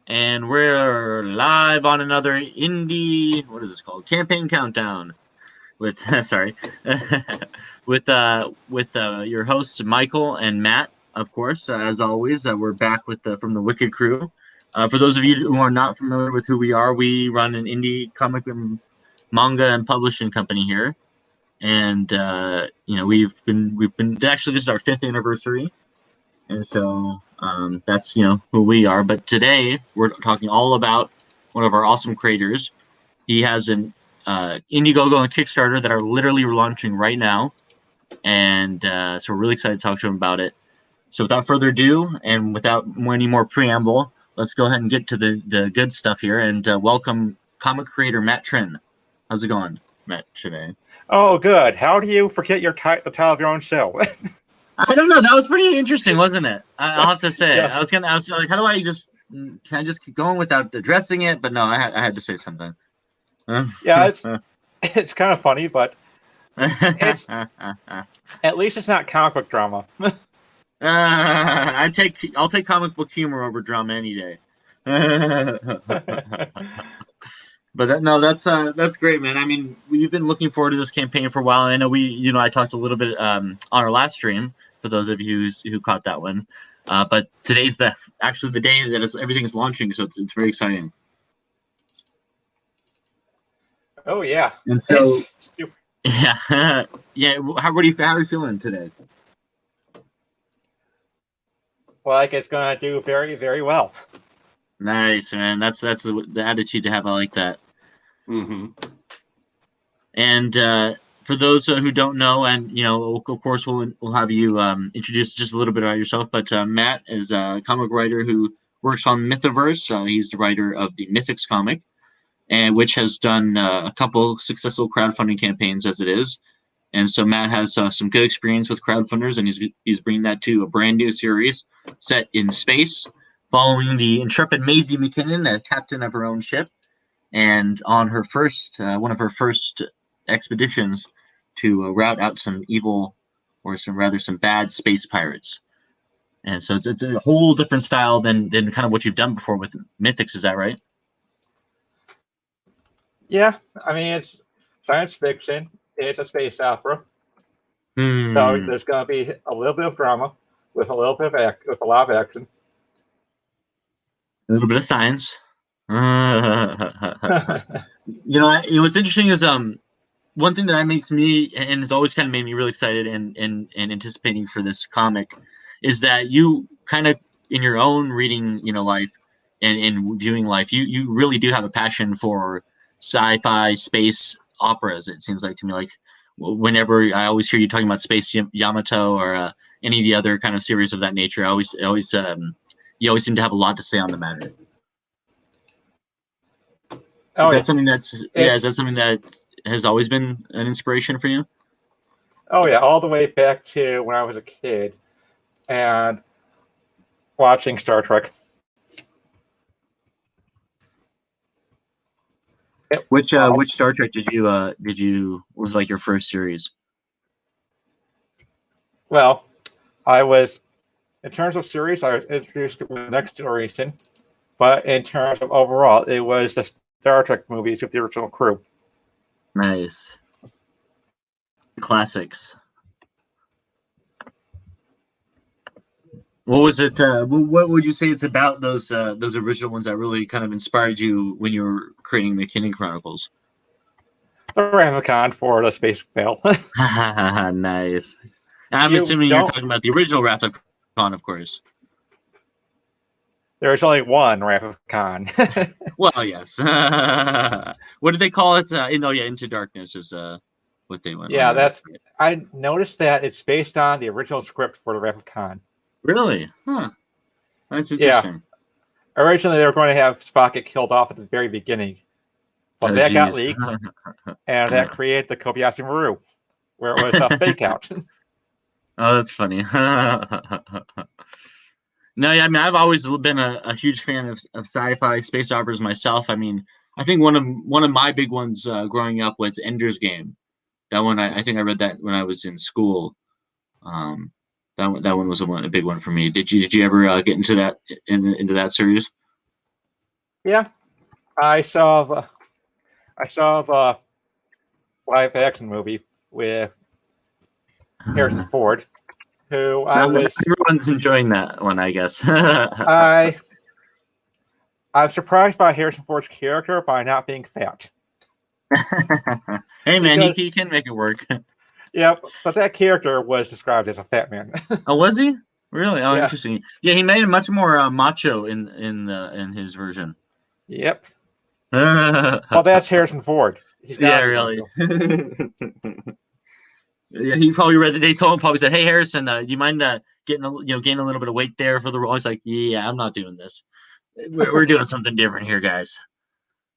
and we're live on another indie. What is this called? Campaign countdown with sorry, with your hosts Michael and Matt. Of course, as always, we're back with from the Wicked Crew. For those of you who are not familiar with who we are, we run an indie comic and manga and publishing company here, and we've been actually this is our 5th anniversary. And so that's who we are. But today we're talking all about one of our awesome creators. He has an Indiegogo and Kickstarter that are literally launching right now, and so we're really excited to talk to him about it. So without further ado, and without any more preamble, let's go ahead and get to the good stuff here. And welcome comic creator Matt Trin. How's it going, Matt? Today? Oh, good. How do you forget the title of your own show? I don't know. That was pretty interesting, wasn't it? I'll have to say. Yes. I was like, how do I can I just keep going without addressing it? But no, I had to say something. Yeah, it's kind of funny, but at least it's not comic book drama. I'll take comic book humor over drama any day. But that's great, man. I mean, we've been looking forward to this campaign for a while. I know I talked a little bit on our last stream for those of you who caught that one. But today's actually the day that everything's launching, so it's very exciting. Oh yeah. And so yeah, yeah. How are you feeling today? Well, like it's gonna do very, very well. Nice, man. That's the attitude to have. I like that. Mm-hmm. And for those who don't know, and of course, we'll have you introduce just a little bit about yourself. But Matt is a comic writer who works on Mythiverse. He's the writer of the Mythics comic, and which has done a couple successful crowdfunding campaigns as it is. And so Matt has some good experience with crowdfunders, and he's bringing that to a brand new series set in space, following the intrepid Maisie MacKinnon, a captain of her own ship, and on her first one of her first expeditions to rout out some evil, or some bad space pirates. And so it's a whole different style than kind of what you've done before with Mythics. Is that right? Yeah, I mean it's science fiction. It's a space opera, So there's gonna be a little bit of drama with a little bit of with a lot of action. A little bit of science. What's interesting is one thing that makes me, and has always kind of made me really excited and anticipating for this comic, is that you kind of in your own reading life and viewing life, you really do have a passion for sci-fi space operas. It seems like to me, like whenever I always hear you talking about Space Yamato or any of the other kind of series of that nature, you always seem to have a lot to say on the matter. Oh, is that something that has always been an inspiration for you? Oh yeah, all the way back to when I was a kid and watching Star Trek. Which Star Trek did you was like your first series? Well, I was, in terms of series, I was introduced to the next generation, but in terms of overall, it was the Star Trek movies with the original crew. Nice. Classics. What was it? What would you say it's about those original ones that really kind of inspired you when you were creating the MacKinnon Chronicles? The Ravicon for the space whale. Nice. I'm assuming you're talking about the original Ravicon, of course. There's only one Ravicon. Well, yes. What did they call it? Into Darkness is what they went. Yeah, that's. I noticed that it's based on the original script for the Ravicon. Really? Huh. That's interesting. Yeah. Originally, they were going to have Spock get killed off at the very beginning, but that got leaked, and that created the Kobayashi Maru, where it was a fake out. Oh, that's funny. No, yeah, I mean, I've always been a huge fan of sci-fi space operas myself. I mean, I think one of my big ones growing up was Ender's Game. That one, I think I read that when I was in school. That one was a big one for me. Did you ever get into that series? Yeah, I saw the live action movie with Harrison Ford, who Everyone's enjoying that one, I guess. I'm surprised by Harrison Ford's character by not being fat. Hey man, Because he can make it work. yeah, but that character was described as a fat man. Oh, was he? Really? Oh, Yeah. interesting. Yeah, he made it much more macho in his version. Yep. Yeah, Well, that's Harrison Ford. He's got to be really. macho. Yeah, he probably read. They told him, probably said, "Hey Harrison, do you mind gaining a little bit of weight there for the role?" He's like, "Yeah, I'm not doing this. We're doing something different here, guys."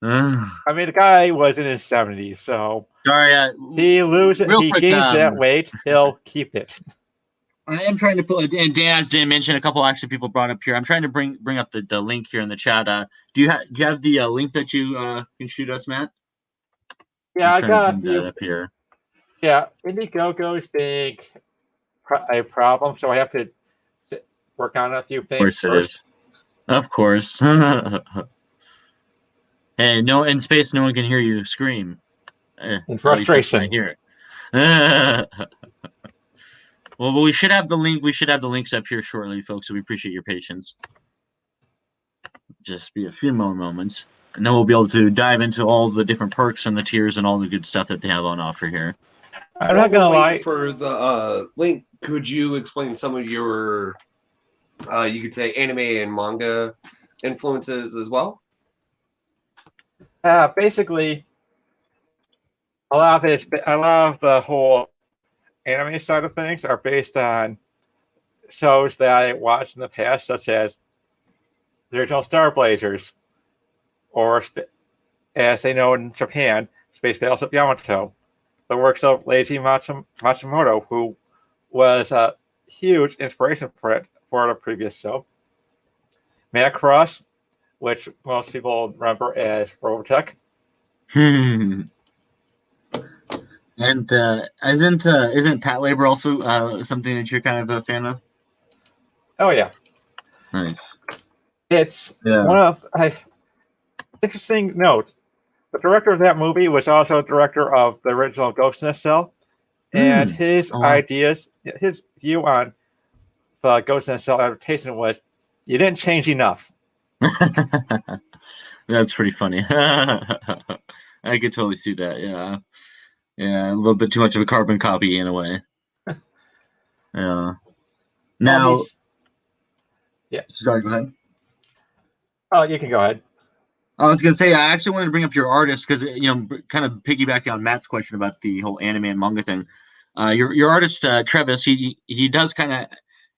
I mean, the guy was in his 70s, so Sorry, real he quick. gains that weight, he'll keep it. I am trying to put, and Dan didn't mention a couple actually people brought up here. I'm trying to bring up the link here in the chat. Do you have the link that you can shoot us, Matt? Yeah, Just I trying to got a bring that few. up here. Yeah, Indiegogo's big a problem, so I have to work on a few Of things course it first. is. Of course. Hey, no, in space, no one can hear you scream. In At least that's what I frustration. hear. Well, we should have the link. We should have the links up here shortly, folks. So we appreciate your patience. Just be a few more moments, and then we'll be able to dive into all the different perks and the tiers and all the good stuff that they have on offer here. I'm While not we're gonna waiting lie. for the link, could you explain some of your, you could say, anime and manga influences as well? Basically, a lot of the whole anime side of things are based on shows that I watched in the past, such as the original Star Blazers, or as they know in Japan, Space Battleship Yamato, the works of Leiji Matsumoto, who was a huge inspiration for the previous show. Macross, which most people remember as Robotech. And isn't Pat Labor also something that you're kind of a fan of? Oh yeah, Nice. it's one of interesting note. The director of that movie was also director of the original Ghost in the Shell, and his ideas, his view on the Ghost in the Shell adaptation was, you didn't change enough. That's pretty funny. I could totally see that. Yeah, yeah, a little bit too much of a carbon copy in a way. Yeah. Now, yeah. Sorry, go ahead. Oh, you can go ahead. I was gonna say I actually wanted to bring up your artist because kind of piggybacking on Matt's question about the whole anime and manga thing. Your artist Travis, he does kind of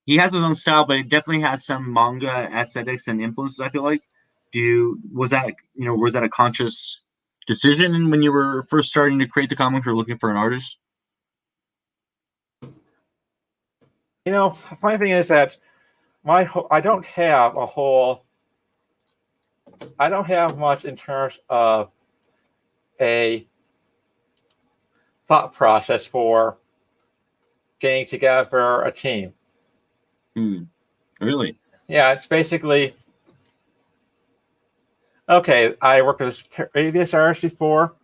he has his own style, but it definitely has some manga aesthetics and influences. I feel like. Was that a conscious decision when you were first starting to create the comic or looking for an artist? The funny thing is that I don't have much in terms of a thought process for getting together a team. Really? Yeah, it's basically, okay, I worked with this previous artist before.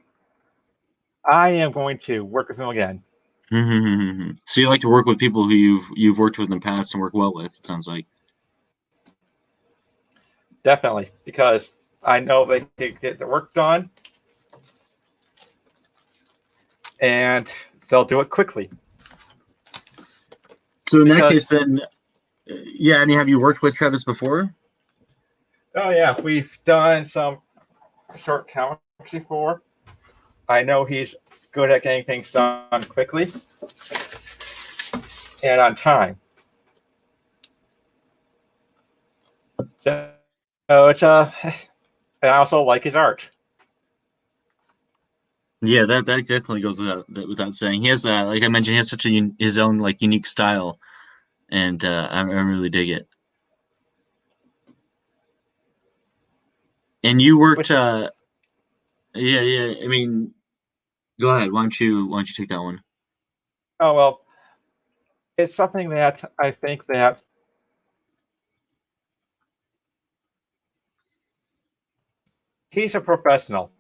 I am going to work with him again. So you like to work with people who you've worked with in the past and work well with, it sounds like. Definitely, because I know they can get the work done and they'll do it quickly. So in that case, then, yeah, I mean, have you worked with Travis before? Oh yeah, we've done some short comics before. I know he's good at getting things done quickly and on time. So it's I also like his art. Yeah, that definitely goes without saying. He has like I mentioned, he has such his own like unique style, and I really dig it. And you worked, yeah. I mean, go ahead. Why don't you take that one? Oh well, it's something that I think that he's a professional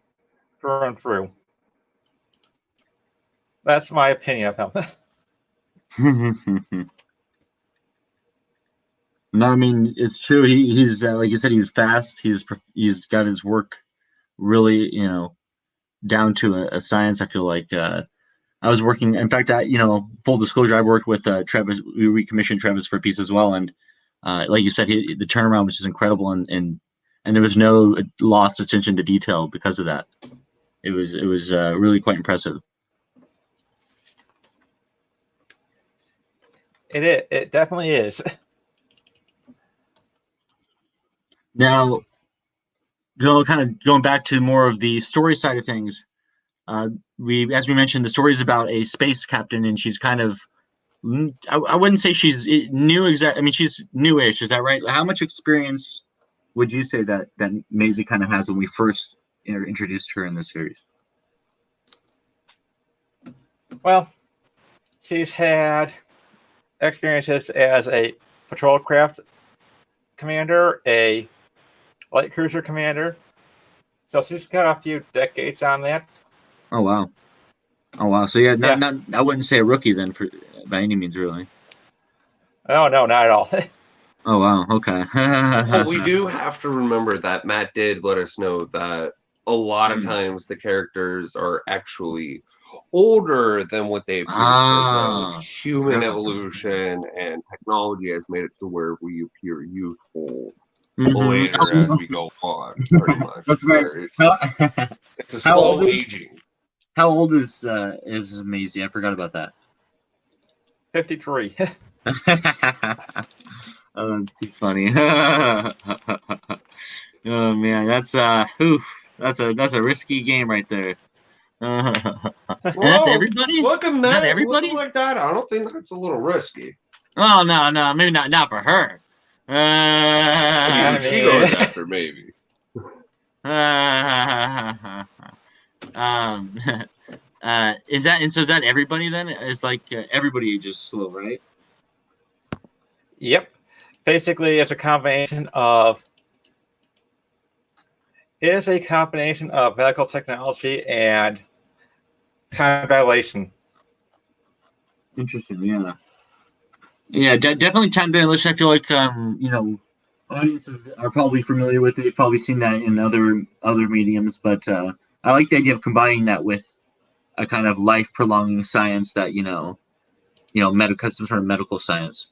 through and through. That's my opinion of him. No, I mean it's true. He's like you said, he's fast. He's got his work really, down to a science. I feel like I was working. In fact, full disclosure, I worked with Travis. We recommissioned Travis for a piece as well, and like you said, the turnaround was just incredible, and there was no lost attention to detail because of that. It was really quite impressive. It definitely is. Now, going back to more of the story side of things, as we mentioned, the story is about a space captain, and she's kind of, I wouldn't say she's new I mean, she's newish. Is that right? How much experience would you say that Maisie kind of has when we first introduced her in the series? Well, she's had experiences as a patrol craft commander, a light cruiser commander. So she's got a few decades on that. Oh wow! Oh wow! So yeah, not I wouldn't say a rookie then by any means, really. Oh no, not at all. Oh wow! Okay. Well, we do have to remember that Matt did let us know that a lot of times the characters are actually older than what they appear because human evolution and technology has made it to where we appear youthful later as we go on, pretty much. That's right. It's a slow aging. How old is Maisie? I forgot about that. 53. Oh, that's too funny. Oh man, that's a risky game right there. And that's everybody? Look at that. Is that everybody? Looking like that, I don't think that's a little risky. Oh no, maybe not for her. She goes after maybe. Is that everybody then? It's like everybody ages slow, right? Yep. Basically, it's a combination of medical technology and time dilation. Interesting, yeah, definitely time dilation. I feel like audiences are probably familiar with it. You've probably seen that in other mediums, but I like the idea of combining that with a kind of life prolonging science that some sort of medical science.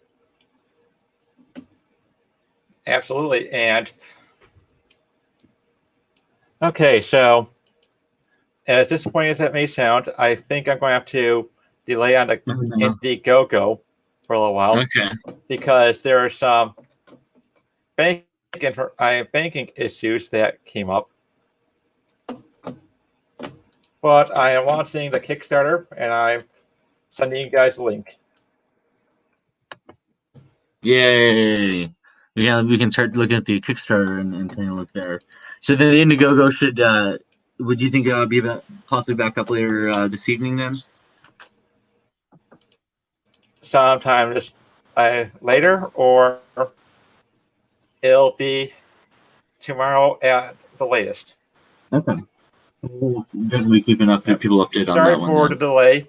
Absolutely. And okay, so as disappointing as that may sound, I think I'm going to have to delay on the Indiegogo for a little while. Okay. Because there are some banking issues that came up. But I am launching the Kickstarter, and I'm sending you guys a link. Yay! We can start looking at the Kickstarter and taking a look there. So then the Indiegogo should. Would you think be possibly back up later this evening then? Sometime later, or it'll be tomorrow at the latest. Okay. We'll definitely keeping people updated on that one. Sorry for the delay.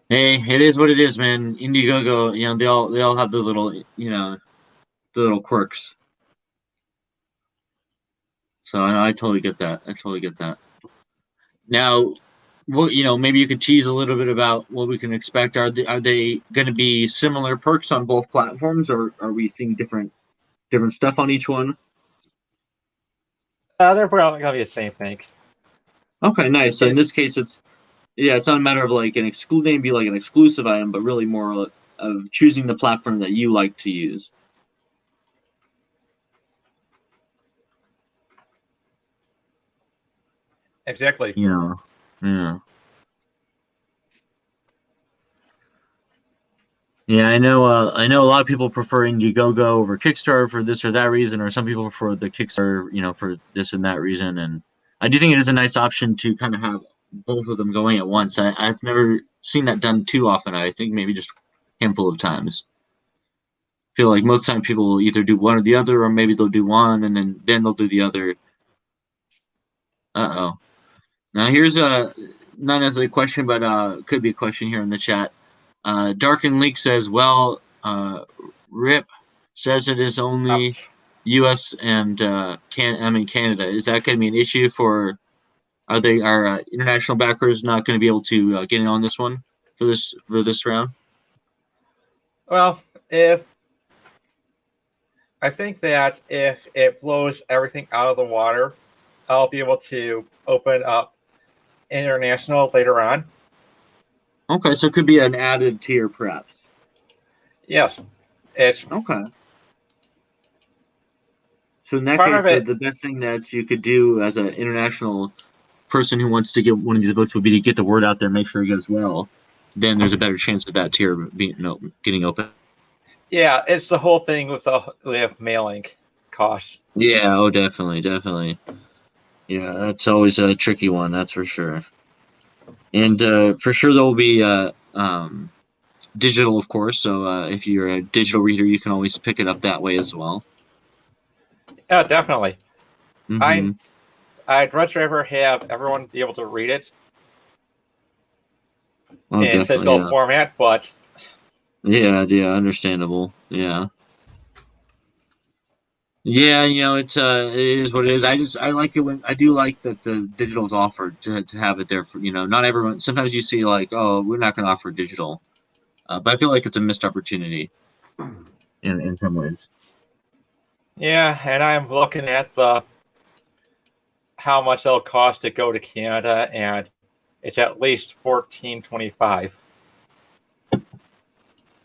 Hey, it is what it is, man. Indiegogo, they all have the little quirks. So I totally get that. Now, maybe you could tease a little bit about what we can expect. Are they going to be similar perks on both platforms, or are we seeing different stuff on each one? They're probably going to be the same thing. Okay, nice. So in this case, it's not a matter of like an exclusive item, but really more of choosing the platform that you like to use. Exactly. Yeah. Yeah, I know a lot of people prefer Indiegogo over Kickstarter for this or that reason, or some people prefer the Kickstarter, for this and that reason. And I do think it is a nice option to kind of have both of them going at once. I've never seen that done too often. I think maybe just a handful of times. feel like most time people will either do one or the other, or maybe they'll do one and then they'll do the other. Uh-oh. Now here's not necessarily a question, but could be a question here in the chat. Dark and Leak says, well, Rip says it is only U.S. and Canada. Is that going to be an issue for? Are international backers not going to be able to get in on this one for this round? Well, I think that if it blows everything out of the water, I'll be able to open up international later on. Okay, so it could be an added tier, perhaps. Yes, it's okay. So in that case, the best thing that you could do as an international person who wants to get one of these books would be to get the word out there, make sure it goes well. Then there's a better chance of that tier getting open. Yeah, it's the whole thing with mailing costs. Yeah, oh, definitely. Yeah, that's always a tricky one, that's for sure. And for sure there will be digital, of course. So if you're a digital reader, you can always pick it up that way as well. Yeah, definitely. Mm-hmm. I'd much rather have everyone be able to read it in physical format, but yeah, understandable. Yeah, it is what it is. I like it when I do like that the digital is offered to have it there for not everyone. Sometimes you see like, oh, we're not going to offer digital, but I feel like it's a missed opportunity in some ways. Yeah, and I'm looking at how much it'll cost to go to Canada, and it's at least $14.25.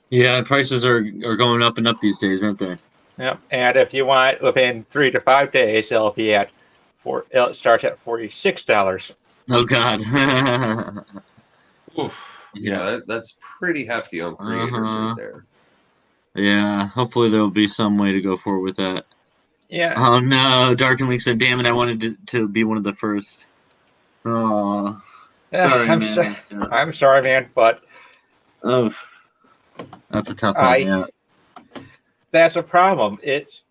Yeah, prices are going up and up these days, aren't they? Yep, and if you want within 3 to 5 days, it'll starts at $46. Oh God. Oof. Yeah, that's pretty hefty on creators right there. Yeah, hopefully there'll be some way to go forward with that. Yeah. Oh no, Dark and Link said, "Damn it, I wanted to be one of the first." Oh, sorry, man. I'm sorry, man, but oh, that's a tough one. Yeah, that's a problem. It's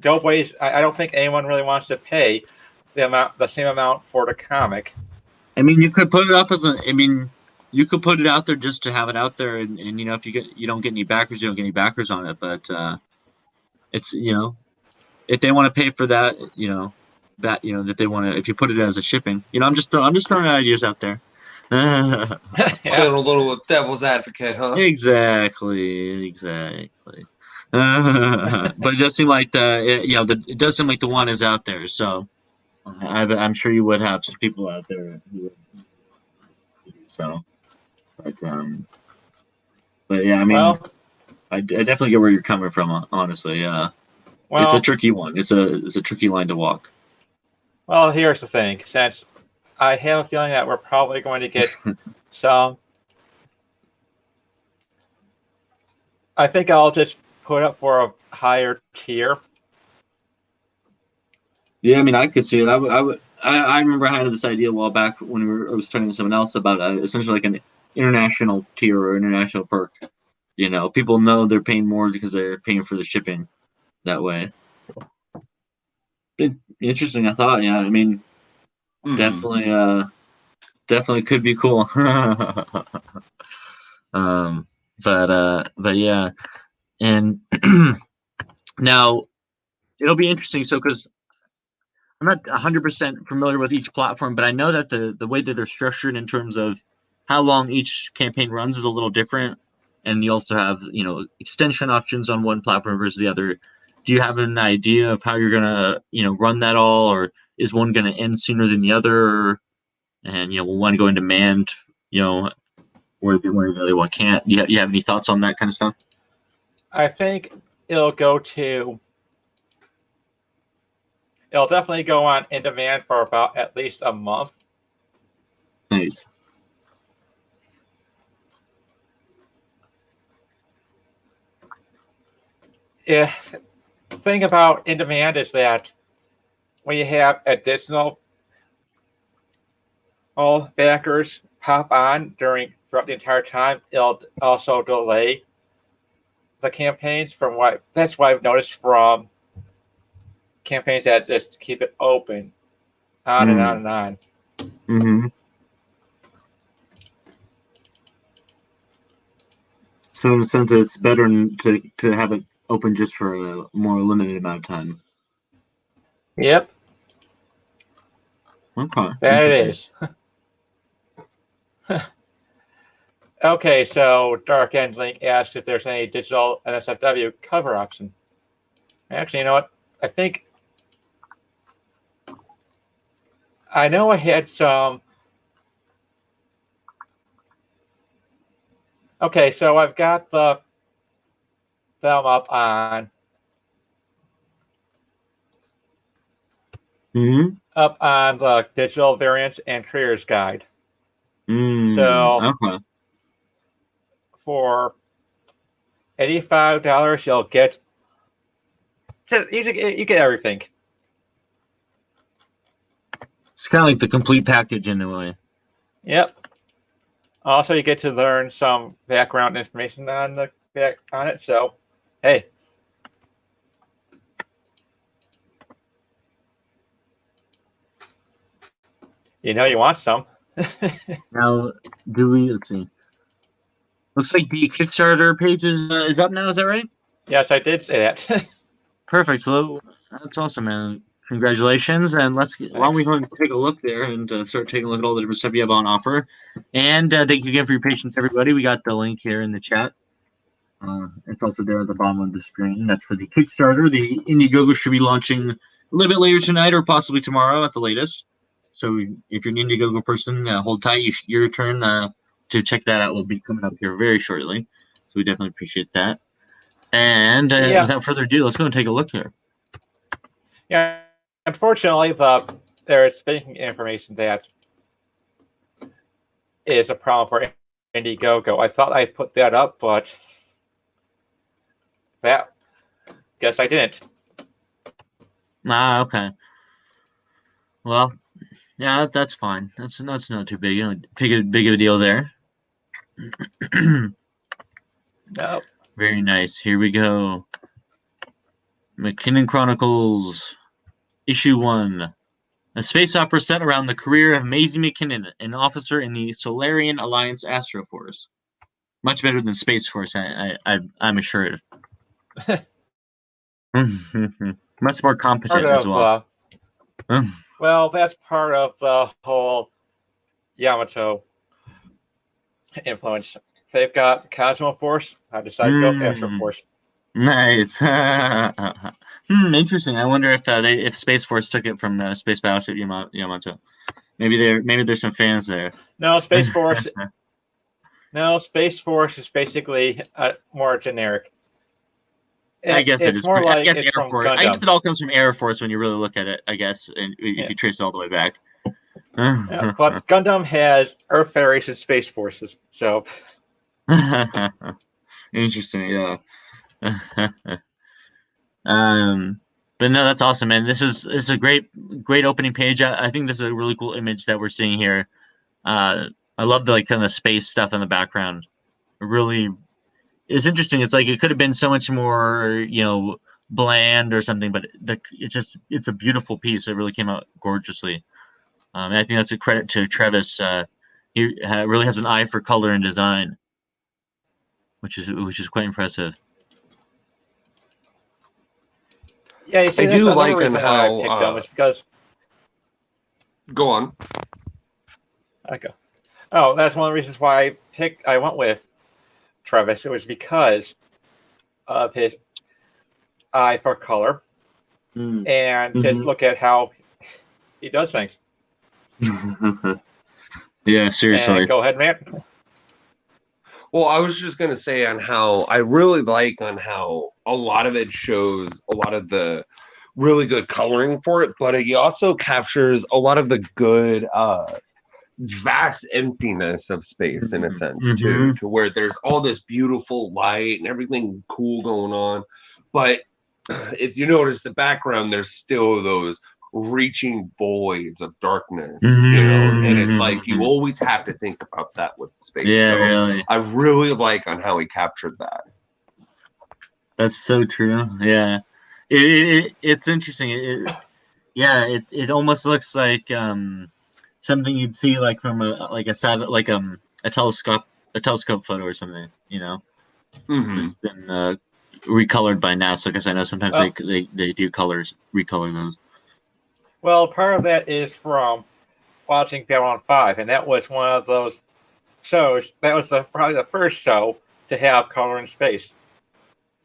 nobody's. I don't think anyone really wants to pay the same amount for the comic. I mean, you could put it up you could put it out there just to have it out there, and if you don't get any backers, you don't get any backers on it. But it's if they want to pay for that, that they want to. If you put it as a shipping, I'm just throwing ideas out there. Playing a little devil's advocate, huh? Exactly. But it does seem like it does seem like the one is out there. So I'm sure you would have some people out there who would. So, but yeah, I mean, I definitely get where you're coming from. Honestly, yeah. Well, it's a tricky one. It's a tricky line to walk. Well, here's the thing. Since I have a feeling that we're probably going to get some, I think I'll just put up for a higher tier. Yeah, I mean, I could see it. I remember I had this idea a while back when I was talking to someone else about essentially like an international tier or international perk. People know they're paying more because they're paying for the shipping that way. Interesting, I thought. Yeah, I mean, definitely could be cool. But yeah, and now it'll be interesting. So, because I'm not 100% familiar with each platform, but I know that the way that they're structured in terms of how long each campaign runs is a little different, and you also have extension options on one platform versus the other. Do you have an idea of how you're gonna run that all, or is one gonna end sooner than the other, and will one go into manned, where the other one can't? You have any thoughts on that kind of stuff? I think it'll definitely go on in demand for about at least a month. Nice. Yeah. The thing about in demand is that when you have additional backers pop on throughout the entire time, it'll also delay the campaigns that's what I've noticed from campaigns that just keep it open on and on and on. Mm-hmm. So in a sense, it's better to have it open just for a more limited amount of time. Yep. Okay. That it is. Okay, so Dark End Link asked if there's any digital NSFW cover option. Actually, you know what? I know I had some. Okay, so I've got them up on the digital variants and creators guide. So okay. for $85, you'll get you get everything. It's kind of like the complete package in a way. Yep. Also, you get to learn some background information on it. So, hey. You want some. Now, let's see. Looks like the Kickstarter page is up now. Is that right? Yes, I did say that. Perfect. So that's awesome, man. Congratulations. And why don't we go and take a look there and start taking a look at all the different stuff you have on offer. And thank you again for your patience, everybody. We got the link here in the chat. It's also there at the bottom of the screen. That's for the Kickstarter. The Indiegogo should be launching a little bit later tonight or possibly tomorrow at the latest. So if you're an Indiegogo person, hold tight. Your turn to check that out will be coming up here very shortly. So we definitely appreciate that. And without further ado, let's go and take a look here. Yeah, unfortunately, there is banking information that is a problem for Indiegogo. I thought I put that up, but guess I didn't. Okay. Well, yeah, that's fine. That's not too big. Big of a deal there. No. Very nice. Here we go. MacKinnon Chronicles, Issue 1. A space opera set around the career of Maisie MacKinnon, an officer in the Solarian Alliance Astro Force. Much better than Space Force, I'm assured. Much more competent as well. Well, that's part of the whole Yamato influence. They've got Cosmo Force. I decided to go Astro Force. Nice. Interesting. I wonder if Space Force took it from the Space Battleship Yamato. Maybe there's some fans there. No, Space Force. No, Space Force is basically more generic. I guess it is. More like I guess it's Air from Force. Gundam. I guess it all comes from Air Force when you really look at it. I guess, and if you trace it all the way back. But Gundam has Earth Fairies and Space Forces, so. Interesting, yeah. But no, that's awesome, man. This is a great opening page. I think this is a really cool image that we're seeing here. I love the kind of space stuff in the background. Really, it's interesting. It's like it could have been so much more, bland or something, but it's a beautiful piece. It really came out gorgeously. I think that's a credit to Travis. He really has an eye for color and design, which is quite impressive. Yeah, you see, I do like on how I picked them is because. Go on. Okay. Oh, that's one of the reasons why I went with Travis. It was because of his eye for color, and just look at how he does things. Yeah, seriously. And go ahead, Matt. Well, I was just gonna say on how I really like on how a lot of it shows a lot of the really good coloring for it, but he also captures a lot of the good vast emptiness of space in a sense too, to where there's all this beautiful light and everything cool going on, but if you notice the background, there's still those reaching voids of darkness, and it's like you always have to think about that with space. Yeah, really. I really like on how he captured that. That's so true. Yeah, it's interesting. It almost looks like something you'd see like from a telescope photo or something. Hmm. It's been recolored by NASA because I know sometimes Well, they do recolor those. well, part of that is from watching Babylon 5, and that was one of those shows. That was probably the first show to have color in space.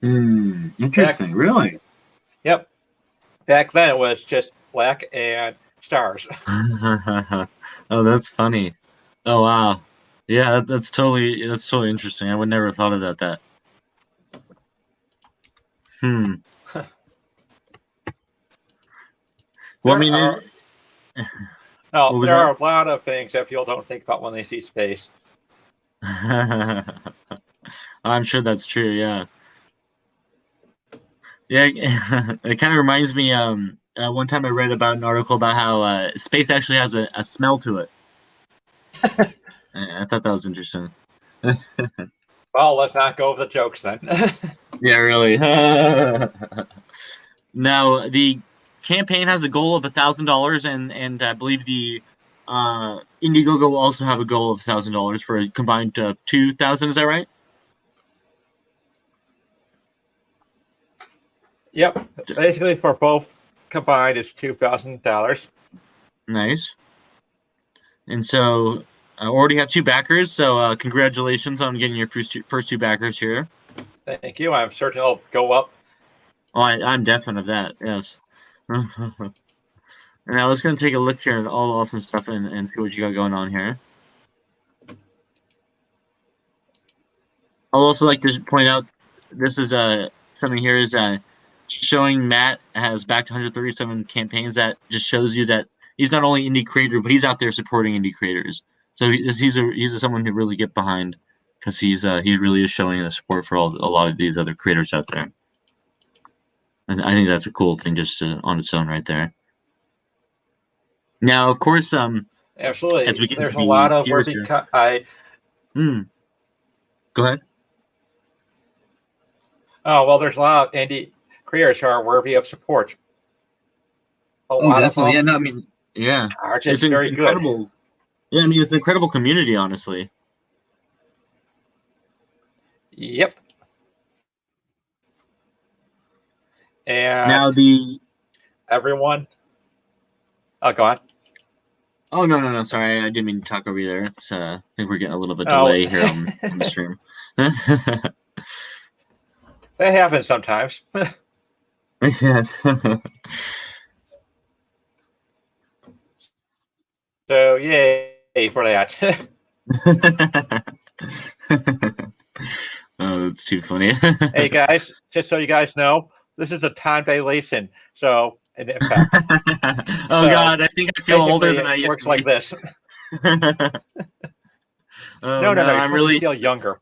Back, Interesting. Really? yep. Back then, it was just black and stars. Oh, that's funny. Oh wow. Yeah, that's totally interesting. I would never have thought about that. Hmm. Well, I There mean, are no, what was there that? are a lot of things that people don't think about when they see space. I'm sure that's true. Yeah. Yeah. It kind of reminds me. One time I read about an article about how space actually has a smell to it. I thought that was interesting. Well, let's not go over the jokes then. Yeah, really. Now the campaign has a goal of $1,000, and I believe the Indiegogo will also have a goal of $1,000 for a combined 2,000. Is that right? Yep. Basically, for both combined, it's $2,000. Nice. And so I already have two backers. So congratulations on getting your first two backers here. Thank you. I'm certain it'll go up. Oh, I'm definite of that. Yes. Now let's go and take a look here at all the awesome stuff and see what you got going on here. I'll also like to point out this is something here is showing Matt has backed 137 campaigns. That just shows you that he's not only indie creator, but he's out there supporting indie creators. So he's someone to really get behind because he really is showing the support for a lot of these other creators out there. And I think that's a cool thing just on its own right there. Now, of course, as Absolutely. we get into There's a the lot of tiers worthy. here, Hmm. go ahead. Oh well, there's a lot of indie creators who are worthy of support. A Oh, lot of definitely. Yeah, them no, I mean, yeah, are it's just very good. incredible. Yeah, I mean, it's an incredible community, honestly. Yep. And Now the everyone. Oh, go on. oh no, sorry, I didn't mean to talk over you there. I think we're getting a little bit Oh, delay here on the stream. that happens sometimes. Yes. So yay for that. Oh, that's too funny. Hey guys, just so you guys know, this is a time dilation. So, in fact, Oh so God, I think I feel older basically than I it used works to like be. this. Oh No, no, you're I'm supposed to really. feel younger.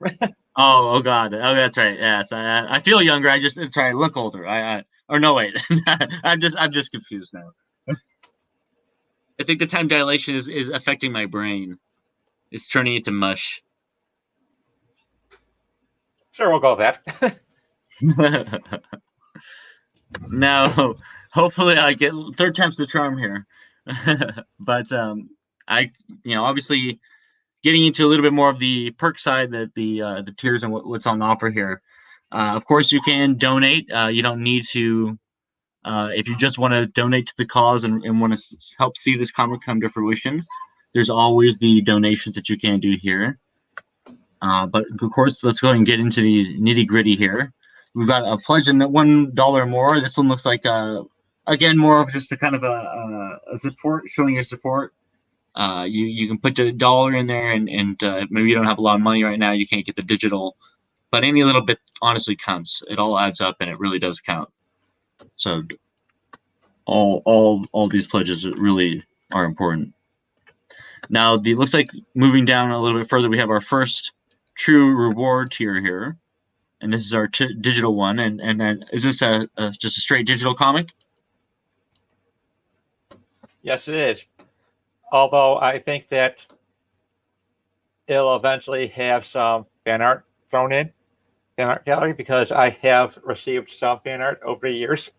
Oh God. Oh, that's right. Yes, I feel younger. It's right. I look older. Or no, wait. I'm just confused now. I think the time dilation is affecting my brain. It's turning it to mush. Sure, we'll go with that. Now, hopefully, I get third time's the charm here. But I, obviously, getting into a little bit more of the perk side, that the tiers and what's on offer here. Of course, you can donate. You don't need to. If you just want to donate to the cause and want to help see this comic come to fruition, there's always the donations that you can do here. But of course, let's go ahead and get into the nitty gritty here. We've got a pledge and $1 more. This one looks like again more of just a kind of a support, showing your support. You can put a dollar in there, and maybe you don't have a lot of money right now. You can't get the digital, but any little bit honestly counts. It all adds up, and it really does count. So all these pledges really are important. Now, looks like moving down a little bit further, we have our first true reward tier here, and this is our digital one. And then is this just a straight digital comic? Yes, it is. Although I think that it'll eventually have some fan art thrown in. fan art gallery because I have received some fan art over the years.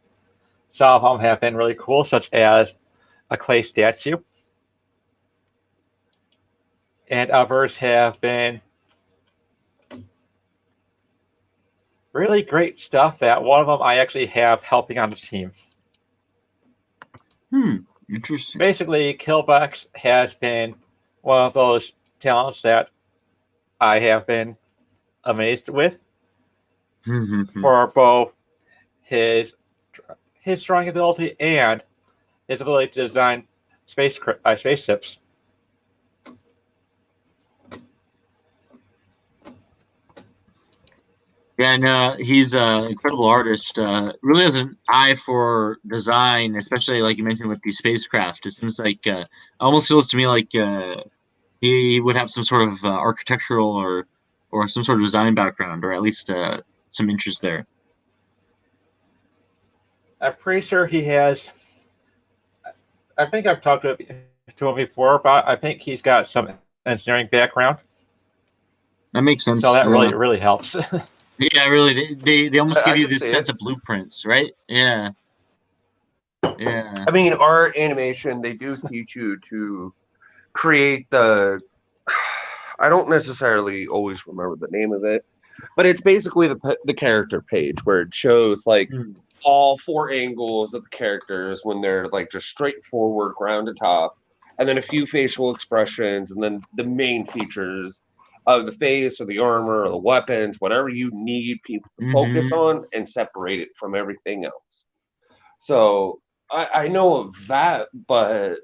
Some of them have been really cool, such as a clay statue, and others have been really great stuff. That one of them I actually have helping on the team. Interesting. Basically, Killbox has been one of those talents that I have been amazed with for both his drawing ability and his ability to design spaceships. Yeah, no, he's an incredible artist. Really has an eye for design, especially like you mentioned with these spacecraft. It seems like almost feels to me like he would have some sort of architectural or some sort of design background, or at least some interest there. I'm pretty sure he has. I think I've talked to him before about. I think he's got some engineering background, That makes sense. so that really helps. Yeah, really. They almost give I you can this see sense it. of blueprints, right? Yeah. Yeah. I mean, art animation, they do teach you to create the. I don't necessarily always remember the name of it, but it's basically the character page where it shows like all four angles of the characters when they're like just straightforward ground to top, and then a few facial expressions, and then the main features of the face or the armor or the weapons, whatever you need people to focus on and separate it from everything else. So I know of that, but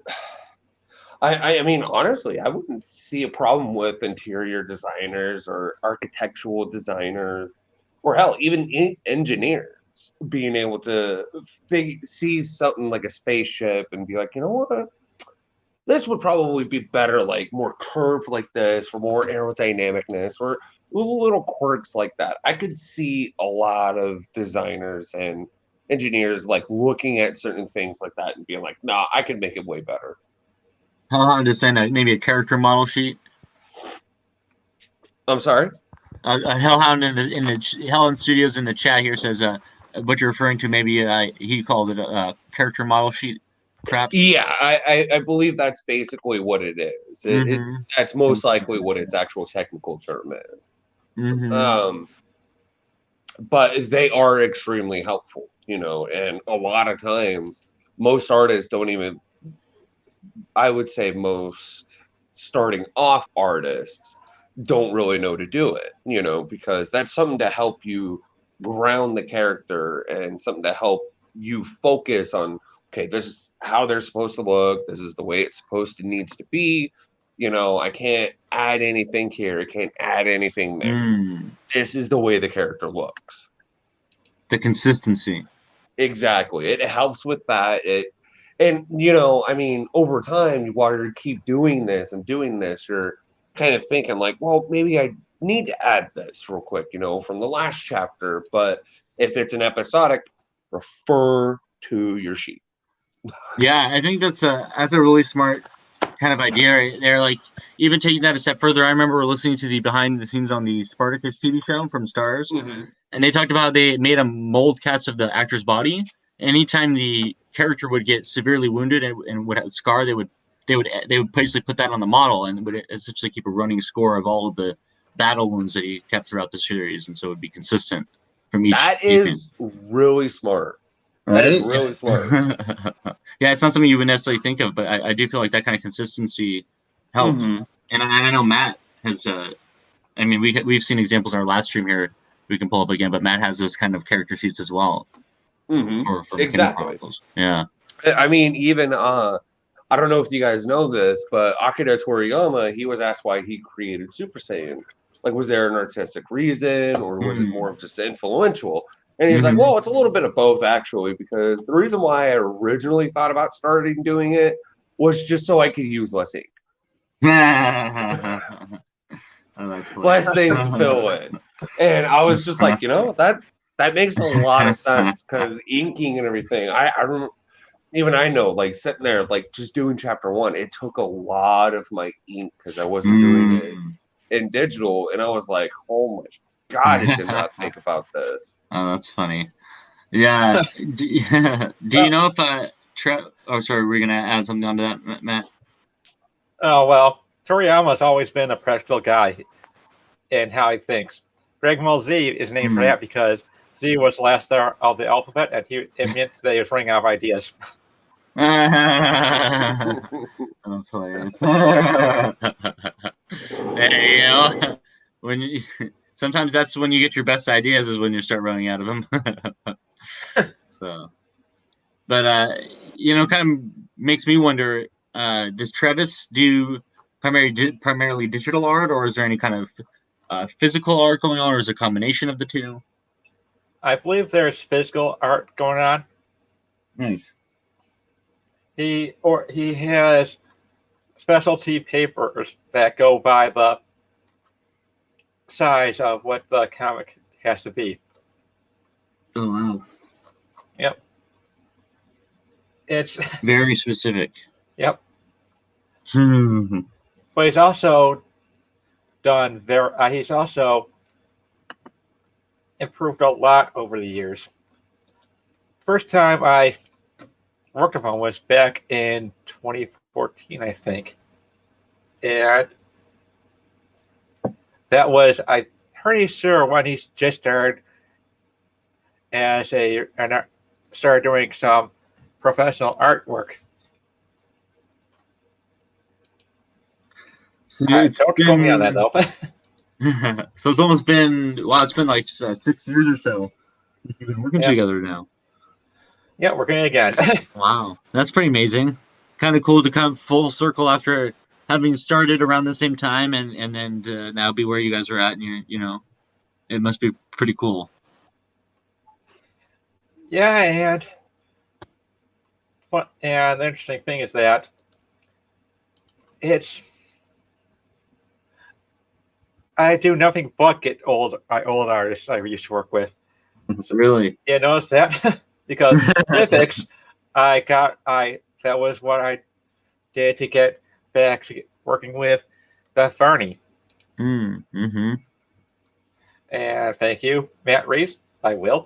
I mean, honestly, I wouldn't see a problem with interior designers or architectural designers, or hell, even engineers being able to see something like a spaceship and be like, you know what? This would probably be better, like more curved like this, for more aerodynamicness, or little quirks like that. I could see a lot of designers and engineers like looking at certain things like that and being like, nah, I could make it way better. Hellhound is saying maybe a character model sheet. I'm sorry? Hellhound in the Hellhound Studios in the chat here says what you're referring to. Maybe he called it a character model sheet, perhaps. Yeah, I believe that's basically what it is. That's most likely what its actual technical term is. But they are extremely helpful, you know, and a lot of times most artists don't even, I would say most starting off artists don't really know to do it, you know, because that's something to help you ground the character and something to help you focus on, okay, this is how they're supposed to look, this is the way it's supposed to needs to be, you know, I can't add anything here, I can't add anything there. This is the way the character looks. The consistency. Exactly. It helps with that. And you know, I mean, over time, while you keep doing this and doing this, you're kind of thinking like, well, maybe I need to add this real quick, you know, from the last chapter. But if it's an episodic, refer to your sheet. Yeah, I think that's a really smart kind of idea right there. Like even taking that a step further, I remember listening to the behind the scenes on the Spartacus TV show from Stars, and they talked about how they made a mold cast of the actor's body. Anytime the character would get severely wounded and would have a scar, they would basically put that on the model and would essentially keep a running score of all of the battle wounds that he kept throughout the series, and so it would be consistent from each. That is really smart. Right? That is really smart. Yeah, it's not something you would necessarily think of, but I do feel like that kind of consistency helps. And I know Matt has. I mean, we've seen examples in our last stream here. We can pull up again, but Matt has this kind of character sheets as well. For exactly. Chronicles. Yeah. I mean, even I don't know if you guys know this, but Akira Toriyama, he was asked why he created Super Saiyan. Like, was there an artistic reason, or was it more of just influential? And he's like, well, it's a little bit of both, actually, because the reason why I originally thought about starting doing it was just so I could use less ink. Less things to fill in. And I was just like, you know, that makes a lot of sense, because inking and everything, I remember, even I know, like, sitting there, like, just doing chapter 1, it took a lot of my ink because I wasn't doing it in digital, and I was like, oh my God, I did not think about this. Oh, that's funny. Yeah. Do you know if oh, sorry, we're gonna add something onto that, Matt? Oh, well, Toriyama's always been a practical guy in how he thinks. Dragon Ball Z is named for that because Z was the last letter of the alphabet, and it meant that he was running out of ideas. That's hilarious. Hey, when you, sometimes that's when you get your best ideas is when you start running out of them. So, but kind of makes me wonder: does Travis do primarily digital art, or is there any kind of physical art going on, or is it a combination of the two? I believe there's physical art going on. Nice. He has specialty papers that go by the size of what the comic has to be. Oh wow. Yep. It's very specific. Yep. But he's also he's also improved a lot over the years. First time I worked with him was back in 2014, I think. And that was, I'm pretty sure, when he just started started doing some professional artwork. Don't quote me on that, though. So it's almost been, it's been like 6 years or so. You've been working together now. Yeah, working again. Wow, that's pretty amazing. Kind of cool to come full circle after having started around the same time, and then to now be where you guys are at, and it must be pretty cool. Yeah, and the interesting thing is that I do nothing but get old artists I used to work with. Really? You notice that? Because Mythics, that was what I did to get back to working with Beth Varney. Mm-hmm. And thank you, Matt Reeves. I will.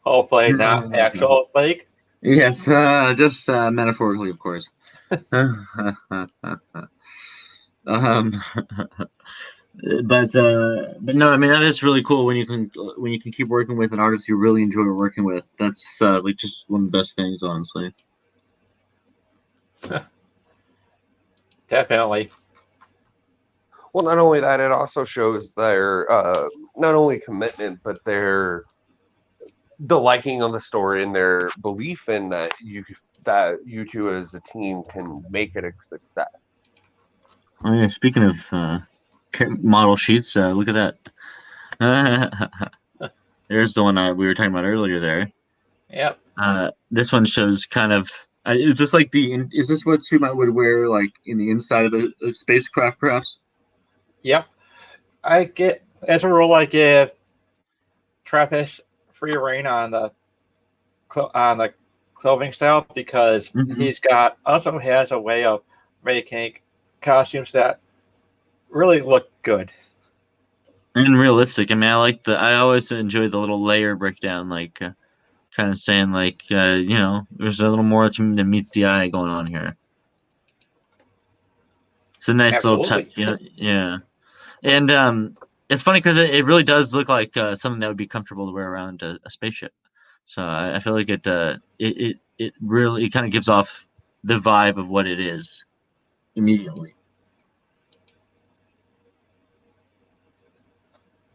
Hopefully not actual like. Yes, just metaphorically, of course. But no, I mean that is really cool when you can keep working with an artist you really enjoy working with. That's like just one of the best things, honestly. Definitely. Well, not only that, it also shows their not only commitment, but the liking of the story and their belief in that you two as a team can make it a success. Oh yeah, speaking of model sheets, look at that. There's the one we were talking about earlier there. Yep. This one shows kind of. Is this like is this what Suma would wear like in the inside of a spacecraft, perhaps? Yep. As a rule, I give Travis free reign on the clothing style because he's also has a way of making costumes that really look good and realistic. I mean, I always enjoy the little layer breakdown, like kind of saying like there's a little more than meets the eye going on here. It's a nice little touch, yeah. And it's funny because it really does look like something that would be comfortable to wear around a spaceship. So I feel like it really kind of gives off the vibe of what it is immediately.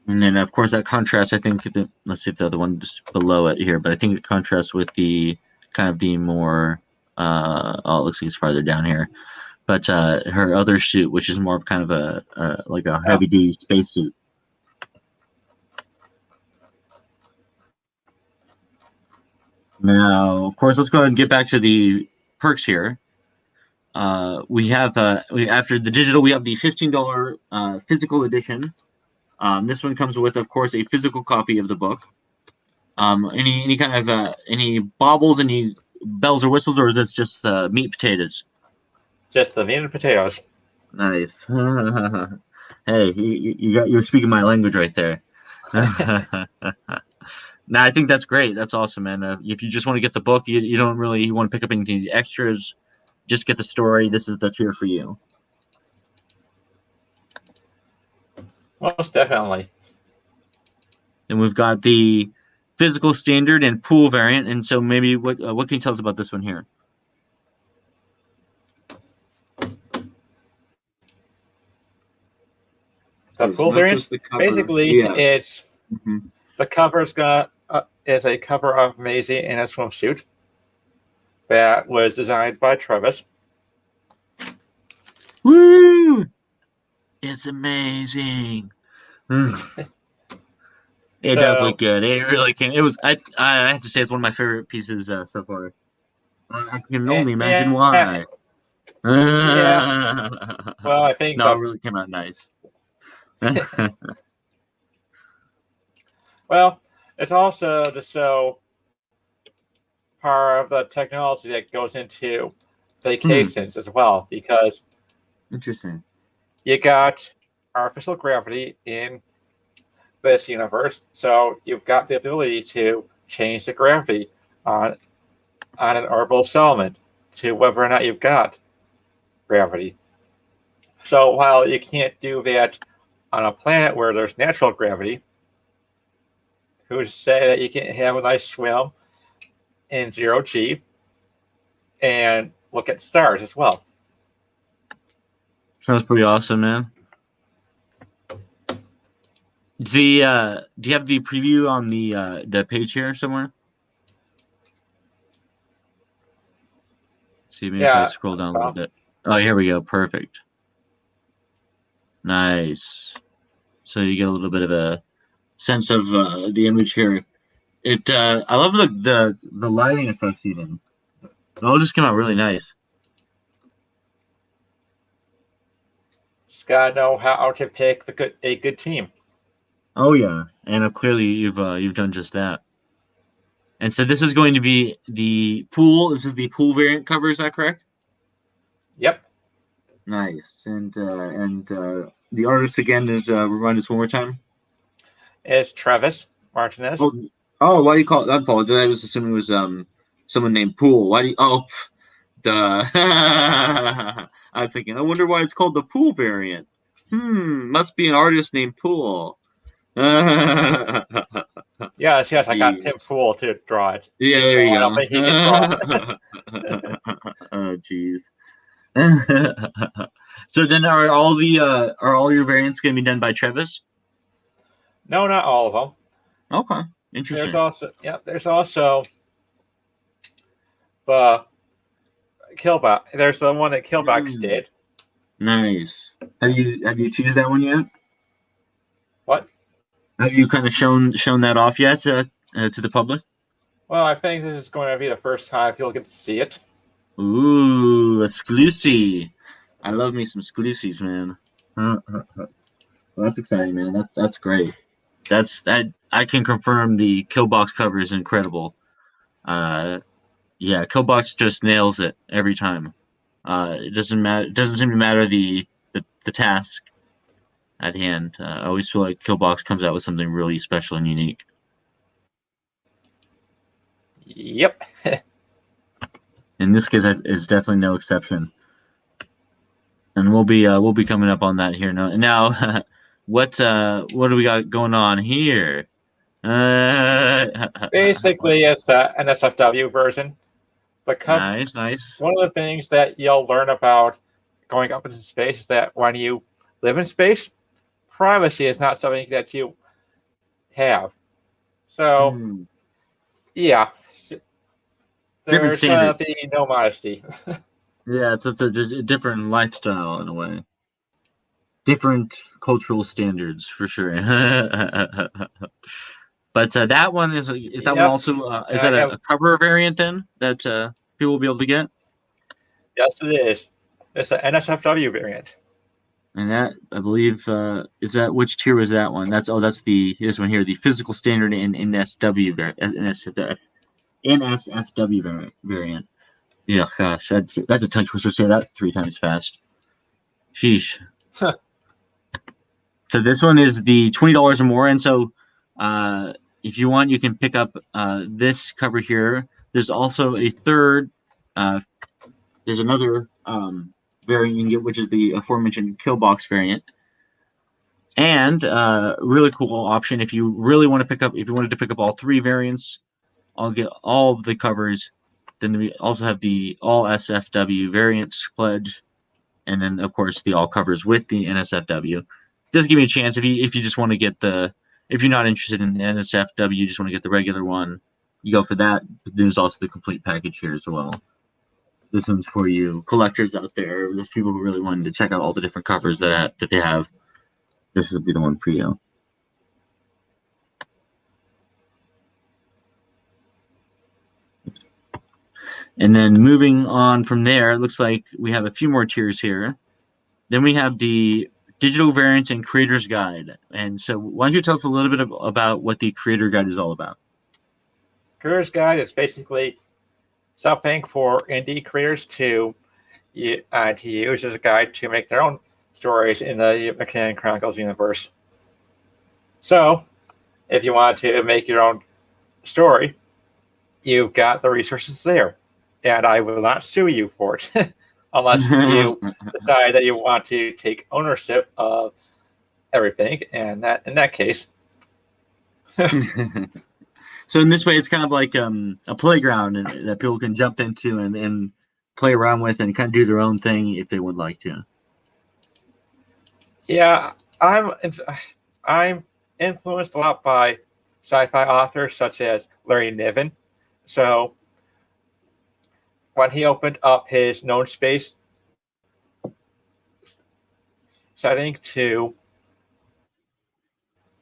And then of course that contrast, I think let's see if the other one just below it here, but I think it contrasts with the kind of the more it looks like it's farther down here. But her other suit, which is more of kind of a heavy duty spacesuit. Now, of course, let's go ahead and get back to the perks here. We have after the digital, we have the $15 physical edition. This one comes with, of course, a physical copy of the book. Any kind of any baubles, any bells or whistles, or is this just meat and potatoes? Just the meat and potatoes. Nice. Hey, you're speaking my language right there. No, I think that's great. That's awesome, man. If you just want to get the book, you don't really want to pick up anything extras. Just get the story. This is the tier for you. Most definitely. And we've got the physical standard and pool variant. And so maybe what can you tell us about this one here? The pool variant, basically, it's the cover's got is a cover of Maisie in a swimsuit that was designed by Travis. Woo! It's amazing. It does look good. It really can. It was. I have to say it's one of my favorite pieces so far. I can only imagine why. Yeah. Well, I think no, it really came out nice. Well, it's also to show part of the technology that goes into vacations as well, because interesting. You got artificial gravity in this universe, so you've got the ability to change the gravity on an orbital settlement to whether or not you've got gravity. So while you can't do that on a planet where there's natural gravity, who's to say that you can't have a nice swim in 0G and look at stars as well? Sounds pretty awesome, man. Do you have the preview on the page here somewhere? Let's see, maybe if I scroll down a little bit. Oh, here we go. Perfect. Nice. So you get a little bit of a sense of the image here. I love the lighting effects even. It all just came out really nice. Just gotta know how to pick a good team. Oh yeah, and clearly you've done just that. And so this is going to be the pool. This is the pool variant cover. Is that correct? Yep. Nice. And the artist again is remind us one more time. It's Travis Martinez. Oh, why do you call it? I apologize. I was assuming it was someone named Pool. Why do you? Oh, I was thinking. I wonder why it's called the pool variant. Must be an artist named Pool. Yes, I got Tim Pool to draw it. Yeah, there you go. I don't think he can draw. Oh, jeez. So then, are all your variants going to be done by Travis? No, not all of them. Okay, interesting. There's also the Killbox. There's the one that Killbox did. Nice. Have you choose that one yet? What? Have you kind of shown that off yet to the public? Well, I think this is going to be the first time you'll get to see it. Ooh, exclusive. I love me some exclusives, man. Well, that's exciting, man. That's great. I can confirm the Killbox cover is incredible. Yeah, Killbox just nails it every time. It doesn't matter. It doesn't seem to matter the task at hand. I always feel like Killbox comes out with something really special and unique. Yep. In this case, is definitely no exception. And we'll be coming up on that here now. What do we got going on here? Basically, it's the NSFW version. Nice. One of the things that you'll learn about going up into space is that when you live in space, privacy is not something that you have. So, yeah. Different standards. There's be no modesty. Yeah, it's a different lifestyle in a way. Different cultural standards for sure. But that one is that one also is that a cover variant then that people will be able to get? Yes, it is. It's an NSFW variant. And that I believe is that which tier was that one? That's this one here, the physical standard in NSFW variant. Yeah, gosh, that's a tongue twister. Say that 3 times fast. Sheesh. So this one is the $20 or more, and so If you want, you can pick up this cover here. There's also a third. There's another variant you can get, which is the aforementioned Killbox variant. And really cool option if you really want to pick up. If you wanted to pick up all three variants, I'll get all of the covers. Then we also have the all SFW variants pledge, and then of course the all covers with the NSFW. Just give me a chance if you just want to get if you're not interested in NSFW, you just want to get the regular one, you go for that. But there's also the complete package here as well. This one's for you collectors out there. There's people who really wanted to check out all the different covers that they have. This would be the one for you. And then moving on from there, it looks like we have a few more tiers here. Then we have the digital variants and creator's guide. And so why don't you tell us a little bit about what the creator guide is all about? Creator's guide is basically something for indie creators to use as a guide to make their own stories in the MacKinnon Chronicles universe. So if you want to make your own story, you've got the resources there. And I will not sue you for it unless you decide that you want to take ownership of everything. And that, in that case. So in this way, it's kind of like a playground that people can jump into and play around with and kind of do their own thing if they would like to. Yeah, I'm influenced a lot by sci-fi authors such as Larry Niven. So when he opened up his known space setting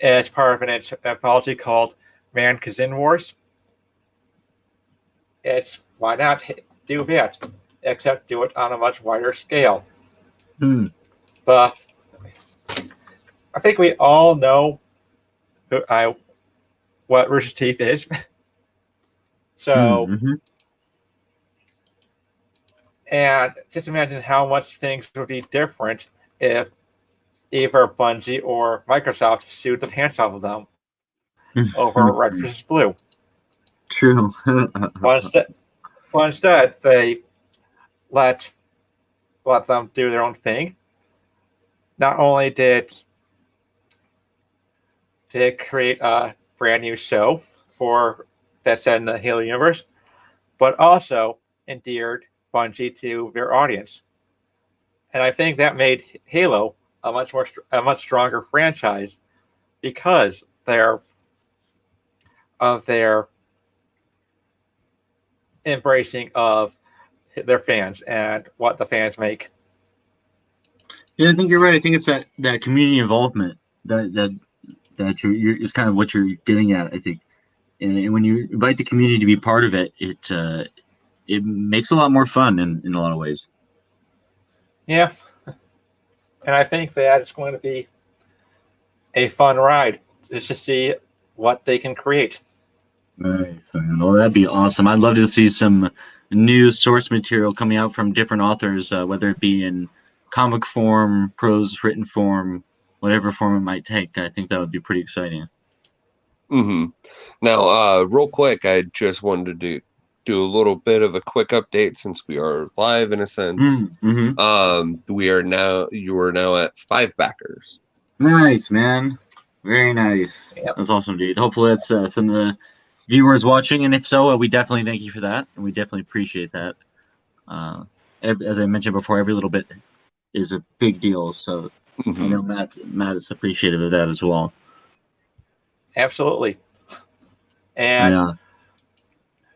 as part of an anthology called Man-Kazin Wars, it's why not do that, except do it on a much wider scale. But I think we all know what Rooster Teeth is. So, and just imagine how much things would be different if either Bungie or Microsoft sued the pants off of them over Red versus Blue. True. Instead, they let them do their own thing. Not only did they create a brand new show that's set in the Halo universe, but also endeared Bungie to their audience. And I think that made Halo a much stronger franchise because of their embracing of their fans and what the fans make. Yeah, I think you're right. I think it's that community involvement that is kind of what you're getting at, I think. And when you invite the community to be part of it, it makes it a lot more fun in a lot of ways. Yeah. And I think that it's going to be a fun ride just to see what they can create. Nice. Well, that'd be awesome. I'd love to see some new source material coming out from different authors, whether it be in comic form, prose, written form, whatever form it might take. I think that would be pretty exciting. Now, real quick, I just wanted to do a little bit of a quick update since we are live in a sense. You are now at 5 backers. Nice, man. Very nice. Yep. That's awesome, dude. Hopefully that's some of the viewers watching, and if so, we definitely thank you for that, and we definitely appreciate that. As I mentioned before, every little bit is a big deal, so I know Matt is appreciative of that as well. Absolutely. And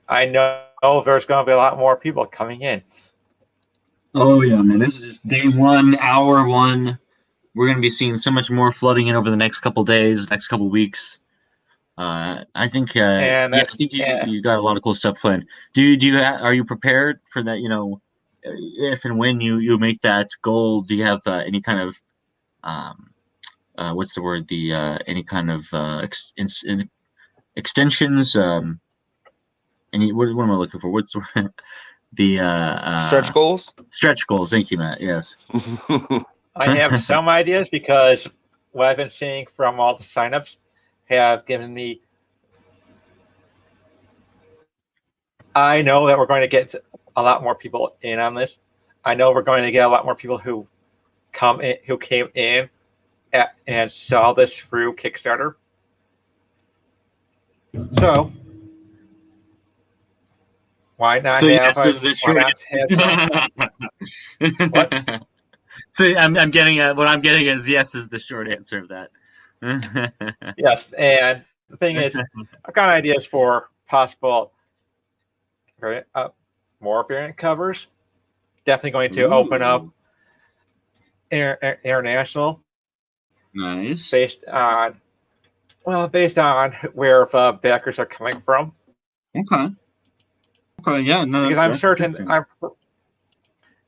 I know there's going to be a lot more people coming in. Oh, yeah, man. This is just day 1, hour 1. We're going to be seeing so much more flooding in over the next couple days, next couple weeks. I think you got a lot of cool stuff planned. Are you prepared for that? You know, if and when you make that goal, do you have any kind of what's the word? Any kind of extensions? What am I looking for? What's the word? Stretch goals? Stretch goals. Thank you, Matt. Yes. I have some ideas because what I've been seeing from all the signups have given me. I know that we're going to get a lot more people in on this. I know we're going to get a lot more people who came in and saw this through Kickstarter. So why not So have yes is the short. What? So I'm getting at what I'm getting is yes is the short answer of that. Yes, and the thing is, I've got ideas for possible more variant covers. Definitely going to open up international. Nice. Based on where the backers are coming from. Okay. Okay. Yeah. No. Because I'm certain.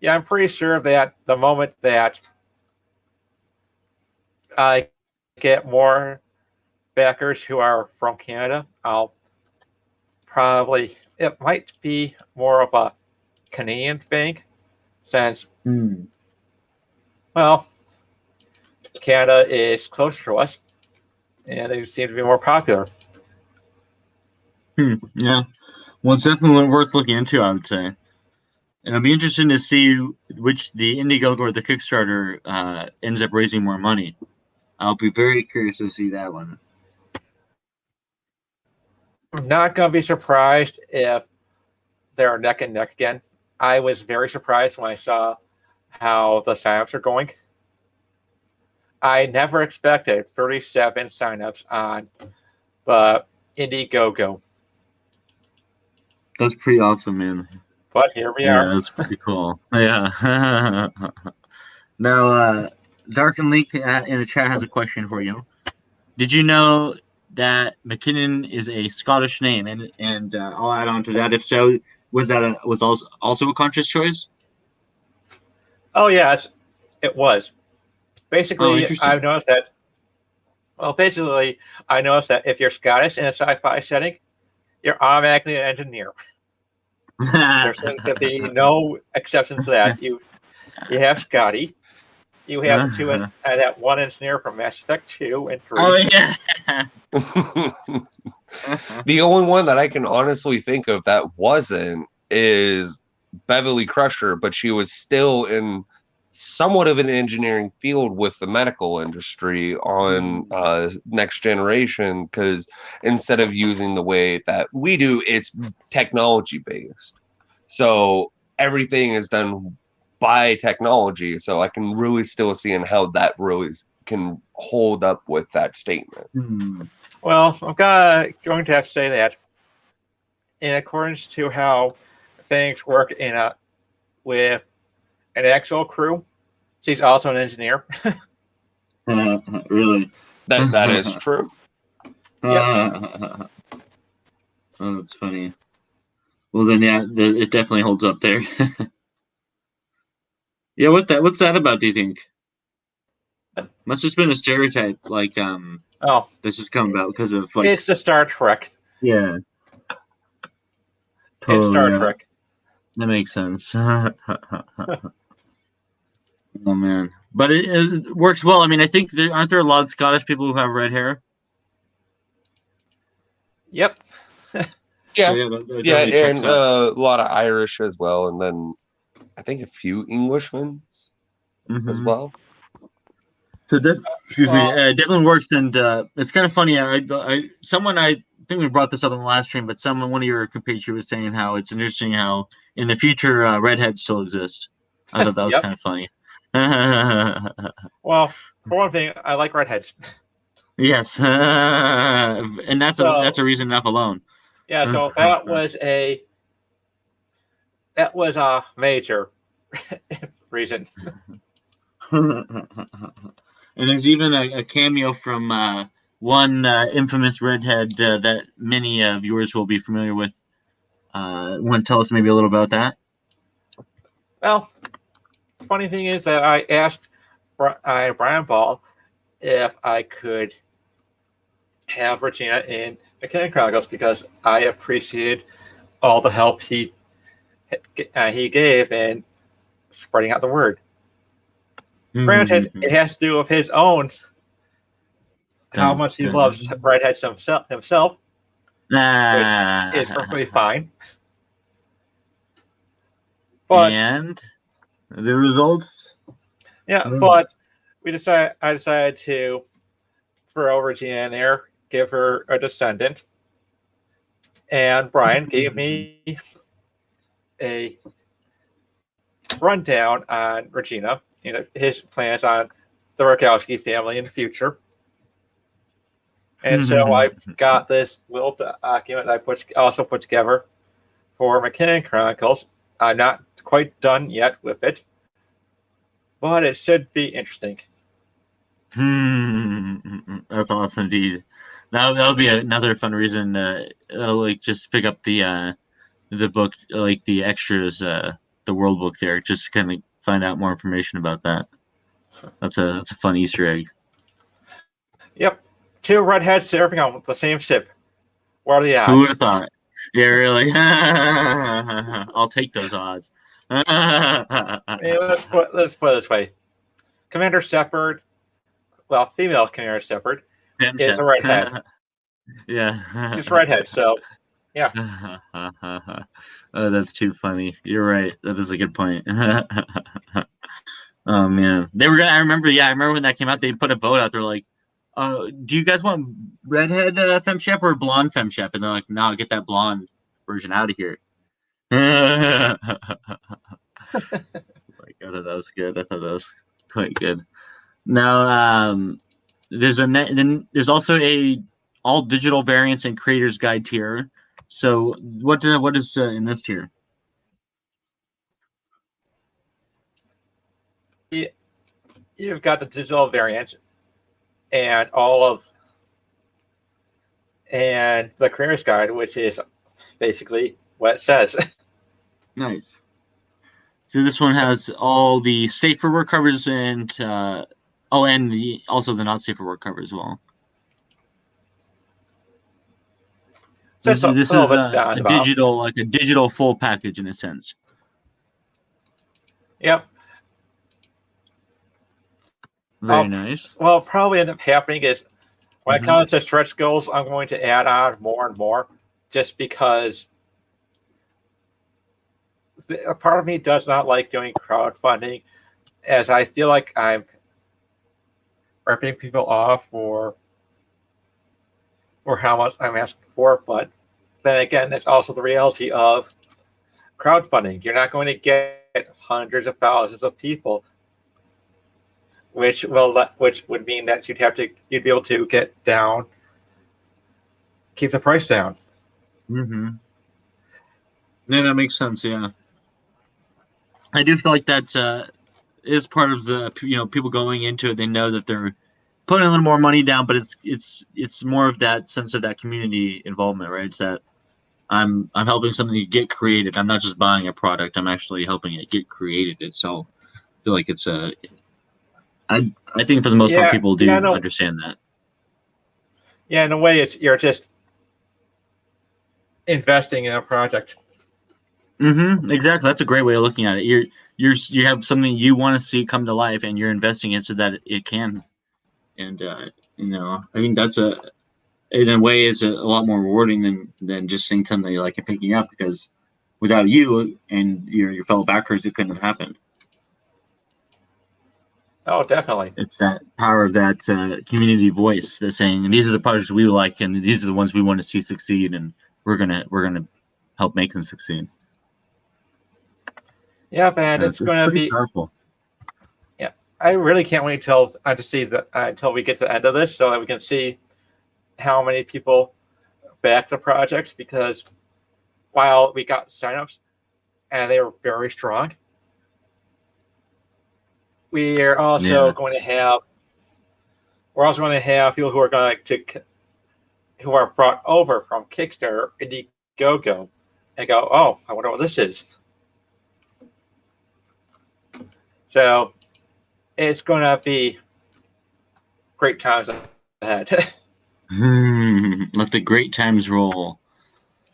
I'm pretty sure that the moment that I get more backers who are from Canada, it might be more of a Canadian thing, since well, Canada is closer to us, and they seem to be more popular. Yeah. Well, it's definitely worth looking into, I would say. And it'll be interesting to see which the Indiegogo or the Kickstarter ends up raising more money. I'll be very curious to see that one. I'm not going to be surprised if they're neck and neck again. I was very surprised when I saw how the signups are going. I never expected 37 signups on the Indiegogo. That's pretty awesome, man. But here we Yeah, are. that's pretty cool. Yeah. Now, Dark and Leak in the chat has a question for you. Did you know that MacKinnon is a Scottish name? And I'll add on to that. If so, was also a conscious choice? Oh yes, it was. Basically, I've noticed that. Well, basically, I noticed that if you're Scottish in a sci-fi setting, you're automatically an engineer. There seems to be no exceptions to that. You have Scotty. You have that one engineer from Mass Effect 2 and 3. Oh yeah. The only one that I can honestly think of that wasn't is Beverly Crusher, but she was still in somewhat of an engineering field with the medical industry on Next Generation, because instead of using the way that we do, it's technology based. So everything is done by technology. So I can really still see in how that really can hold up with that statement. Well, I'm going to have to say that in accordance to how things work with an actual crew, she's also an engineer. Really? That is true. Yep. Oh, that's funny. Well, then, yeah, it definitely holds up there. Yeah, what's that about? Do you think? Must have been a stereotype, like that's just come about because of like. It's the Star Trek. Yeah. Totally, it's Star Trek. That makes sense. Oh man, but it works well. I mean, I think aren't there a lot of Scottish people who have red hair? Yep. Yeah, and a lot of Irish as well, and then I think a few Englishmen as well. So that definitely works, and it's kind of funny. I think we brought this up in the last stream, but one of your compatriots was saying how it's interesting how in the future redheads still exist. I thought that was kind of funny. Well, for one thing, I like redheads. Yes, and that's a reason enough alone. Yeah, so that was a major reason. And there's even a cameo from one infamous redhead that many viewers will be familiar with. Want to tell us maybe a little about that? Well, funny thing is that I asked Brian Ball if I could have Regina in MacKinnon Chronicles because I appreciated all the help he gave in spreading out the word. Granted, it has to do with his own how much he loves redheads himself, which is perfectly fine. But, and the results? yeah, but I decided to throw Regina in there, give her a descendant, and Brian gave me a rundown on Regina, his plans on the Rogowski family in the future. And so I got this little document I also put together for MacKinnon Chronicles. I'm not quite done yet with it, but it should be interesting. That's awesome, indeed. That'll be another fun reason like just pick up the book, like the extras, the world book there, just to kind of find out more information about that. That's a fun Easter egg. Yep, 2 redheads surfing on the same ship. What are the odds? Who would have thought? Yeah, really. I'll take those odds. Hey, let's put it this way: Commander Shepard, well, female Commander Shepard, is a redhead. Yeah, She's redhead, so yeah. Oh, that's too funny. You're right. That is a good point. Oh man, they were gonna. I remember. Yeah, I remember when that came out. They put a vote out. They're like, "Do you guys want redhead femshep or blonde femshep?" And they're like, "No, get that blonde version out of here." Like, I thought that was good. I thought that was quite good. Now, there's also a all digital variants and creators guide tier. So what is in this tier? You've got the digital variant and and the creator's guide, which is basically what it says. Nice. So this one has all the safe for work covers and and also the not safe for work cover as well. This is a digital full package in a sense. Yep. Very nice. Well, probably end up happening is when it comes to stretch goals, I'm going to add on more and more, just because a part of me does not like doing crowdfunding, as I feel like I'm ripping people off for how much I'm asking for. But then again, that's also the reality of crowdfunding. You're not going to get hundreds of thousands of people, which would mean that you'd be able to keep the price down. Yeah, that makes sense. Yeah, I do feel like that's is part of the people going into it. They know that they're putting a little more money down, but it's more of that sense of that community involvement, right? It's that I'm helping something get created. I'm not just buying a product. I'm actually helping it get created itself. I feel like it's I think for the most part people do understand that. Yeah, in a way, you're just investing in a project. Exactly. That's a great way of looking at it. You have something you want to see come to life, and you're investing in so that it can. And I think that's in a way is a lot more rewarding than just seeing something you like and picking up, because without you and your fellow backers, it couldn't have happened. Oh, definitely. It's that power of that community voice that's saying, these are the projects we like, and these are the ones we want to see succeed, and we're gonna help make them succeed. Yeah, man, it's going to be powerful. Yeah, I really can't wait until we get to the end of this, so that we can see how many people back the projects. Because while we got signups and they were very strong, we're also going to have people who are who are brought over from Kickstarter, Indiegogo, and go, oh, I wonder what this is. So it's going to be great times ahead. Let the great times roll.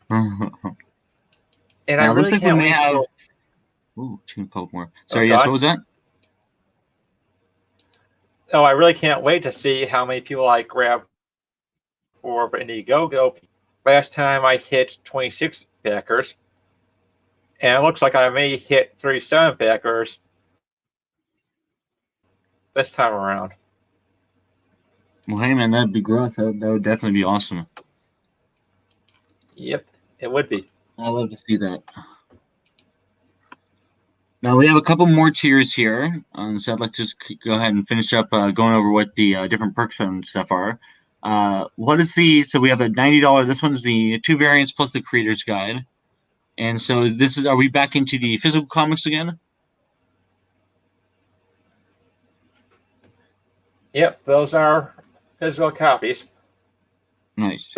And I really looks like we may have. Ooh, a couple more. Sorry, yes. What was that? I really can't wait to see how many people I grab for Indiegogo. Last time I hit 26 backers, and it looks like I may hit 37 backers this time around. Well, hey man, that'd be gross. That would definitely be awesome. Yep, it would be. I love to see that. Now we have a couple more tiers here, so I'd like to just go ahead and finish up going over what the different perks and stuff are. What is so we have a $90. This one's the 2 variants plus the creator's guide, and so are we back into the physical comics again? Yep, those are physical copies. Nice.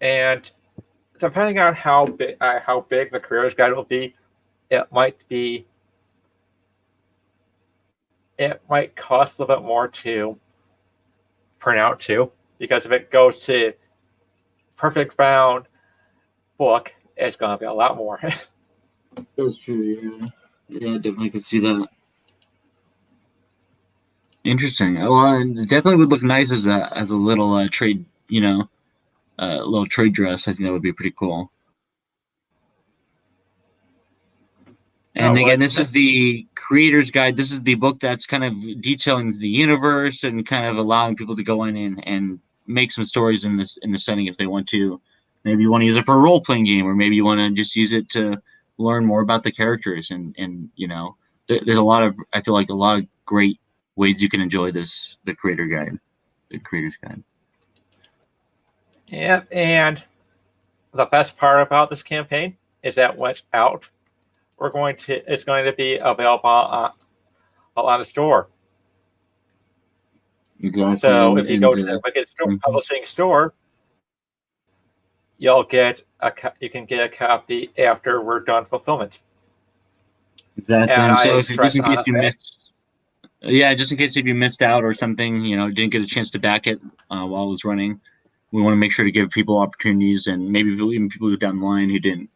And depending on how big the creator's guide will be, it might cost a little bit more to print out too, because if it goes to perfect bound book, it's going to be a lot more. That's true. Yeah, definitely could see that. Interesting. Well, it definitely would look nice as a little trade, little trade dress. I think that would be pretty cool. And again, this is the creator's guide. This is the book that's kind of detailing the universe and kind of allowing people to go in and make some stories in the setting if they want to. Maybe you want to use it for a role playing game, or maybe you want to just use it to learn more about the characters. And there's I feel like a lot of great ways you can enjoy the creator's guide. Yeah, and the best part about this campaign is that when it's out, it's going to be available on the store. Exactly. So if you go to the Wicked Publishing store, you can get a copy after we're done fulfillment. Exactly. And so just in case you missed out or something, didn't get a chance to back it while it was running, we want to make sure to give people opportunities, and maybe even people down the line who didn't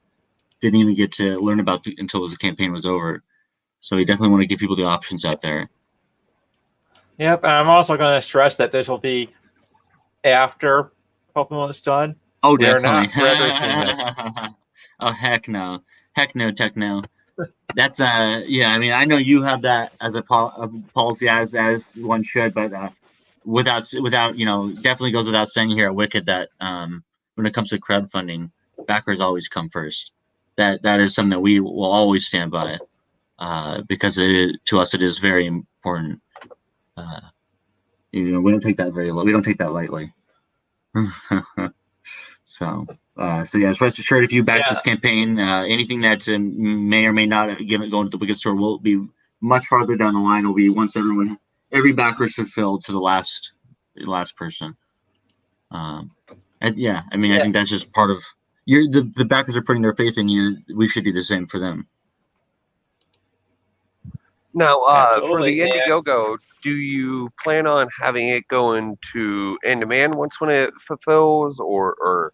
even get to learn about until the campaign was over. So we definitely want to give people the options out there. Yep, and I'm also going to stress that this will be after fulfillment's done. Oh, definitely. Oh, heck no, techno. That's yeah. I mean, I know you have that as a policy as one should, but without definitely goes without saying here at Wicked that when it comes to crowdfunding, backers always come first. That is something that we will always stand by, because to us it is very important. We don't take that we don't take that lightly. So yeah, rest assured, if you back this campaign, anything that may or may not go into the Wicked store will be much farther down the line. Will be once every backer is fulfilled to the last person. I think that's just part of the backers are putting their faith in you. We should do the same for them. Now, for the Indiegogo, do you plan on having it go into in-demand once when it fulfills, or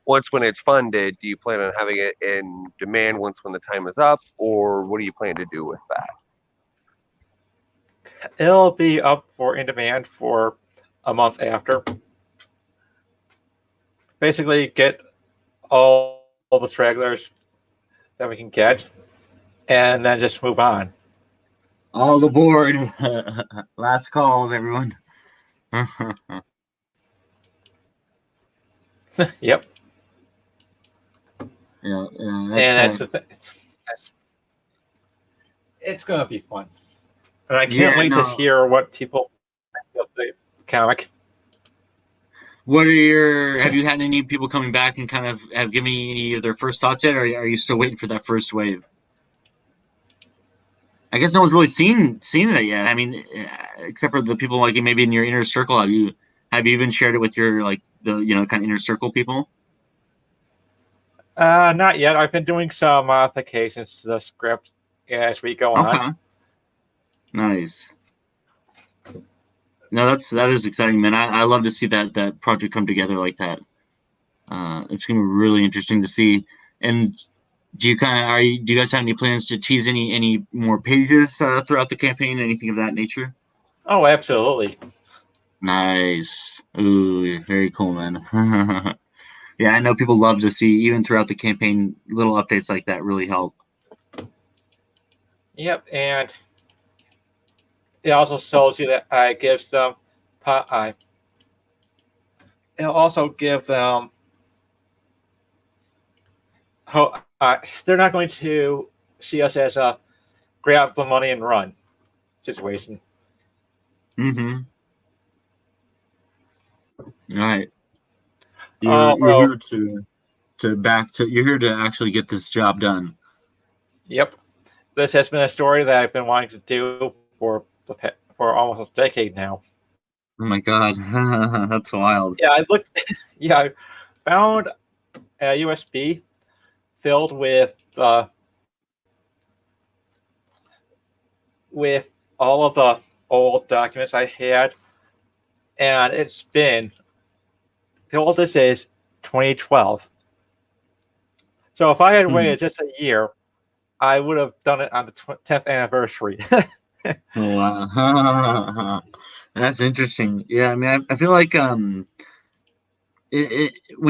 once when it's funded, do you plan on having it in demand once when the time is up, or what do you plan to do with that? It'll be up for in-demand for a month after. Basically, get all the stragglers that we can get, and then just move on. All aboard! Last calls, everyone. Yep. Yeah, and that's the thing. It's going to be fun, and I can't wait to hear what people think of the comic. Have you had any people coming back and kind of have given you any of their first thoughts yet, or are you still waiting for that first wave? I guess no one's really seen it yet. I mean, except for the people like maybe in your inner circle. Have you even shared it with your kind of inner circle people? Not yet. I've been doing some modifications to the script as we go on. Nice. No, that is exciting, man. I love to see that project come together like that. It's gonna be really interesting to see, and Do you guys have any plans to tease any more pages throughout the campaign? Anything of that nature? Oh, absolutely. Nice. Ooh, very cool, man. Yeah, I know people love to see even throughout the campaign little updates like that really help. Yep, and it also shows you that I give them. It'll also give them. They're not going to see us as a grab the money and run situation. Mm-hmm. All right. You're Although, here you're here to actually get this job done. yep, this has been a story that I've been wanting to do for almost a decade now. Oh my god, that's wild. Yeah, I looked. Yeah, I found a USB filled with all of the old documents I had, and it's been the oldest is 2012. So if I had Hmm. waited just a year, I would have done it on the 10th anniversary. Oh wow, that's interesting. Yeah, I mean, I feel like when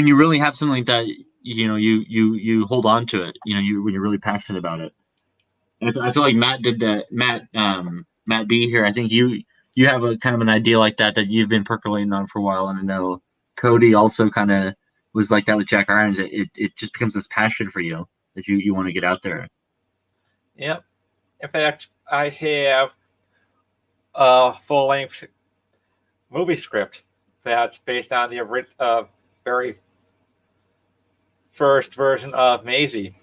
you really have something like that, you hold on to it. When you're really passionate about it. And I feel like Matt did that. Matt B here. I think you have a kind of an idea like that you've been percolating on for a while, and I know Cody also kind of was like that with Jack Irons. It just becomes this passion for you that you want to get out there. Yep. In fact, I have a full-length movie script that's based on the very first version of Maisie.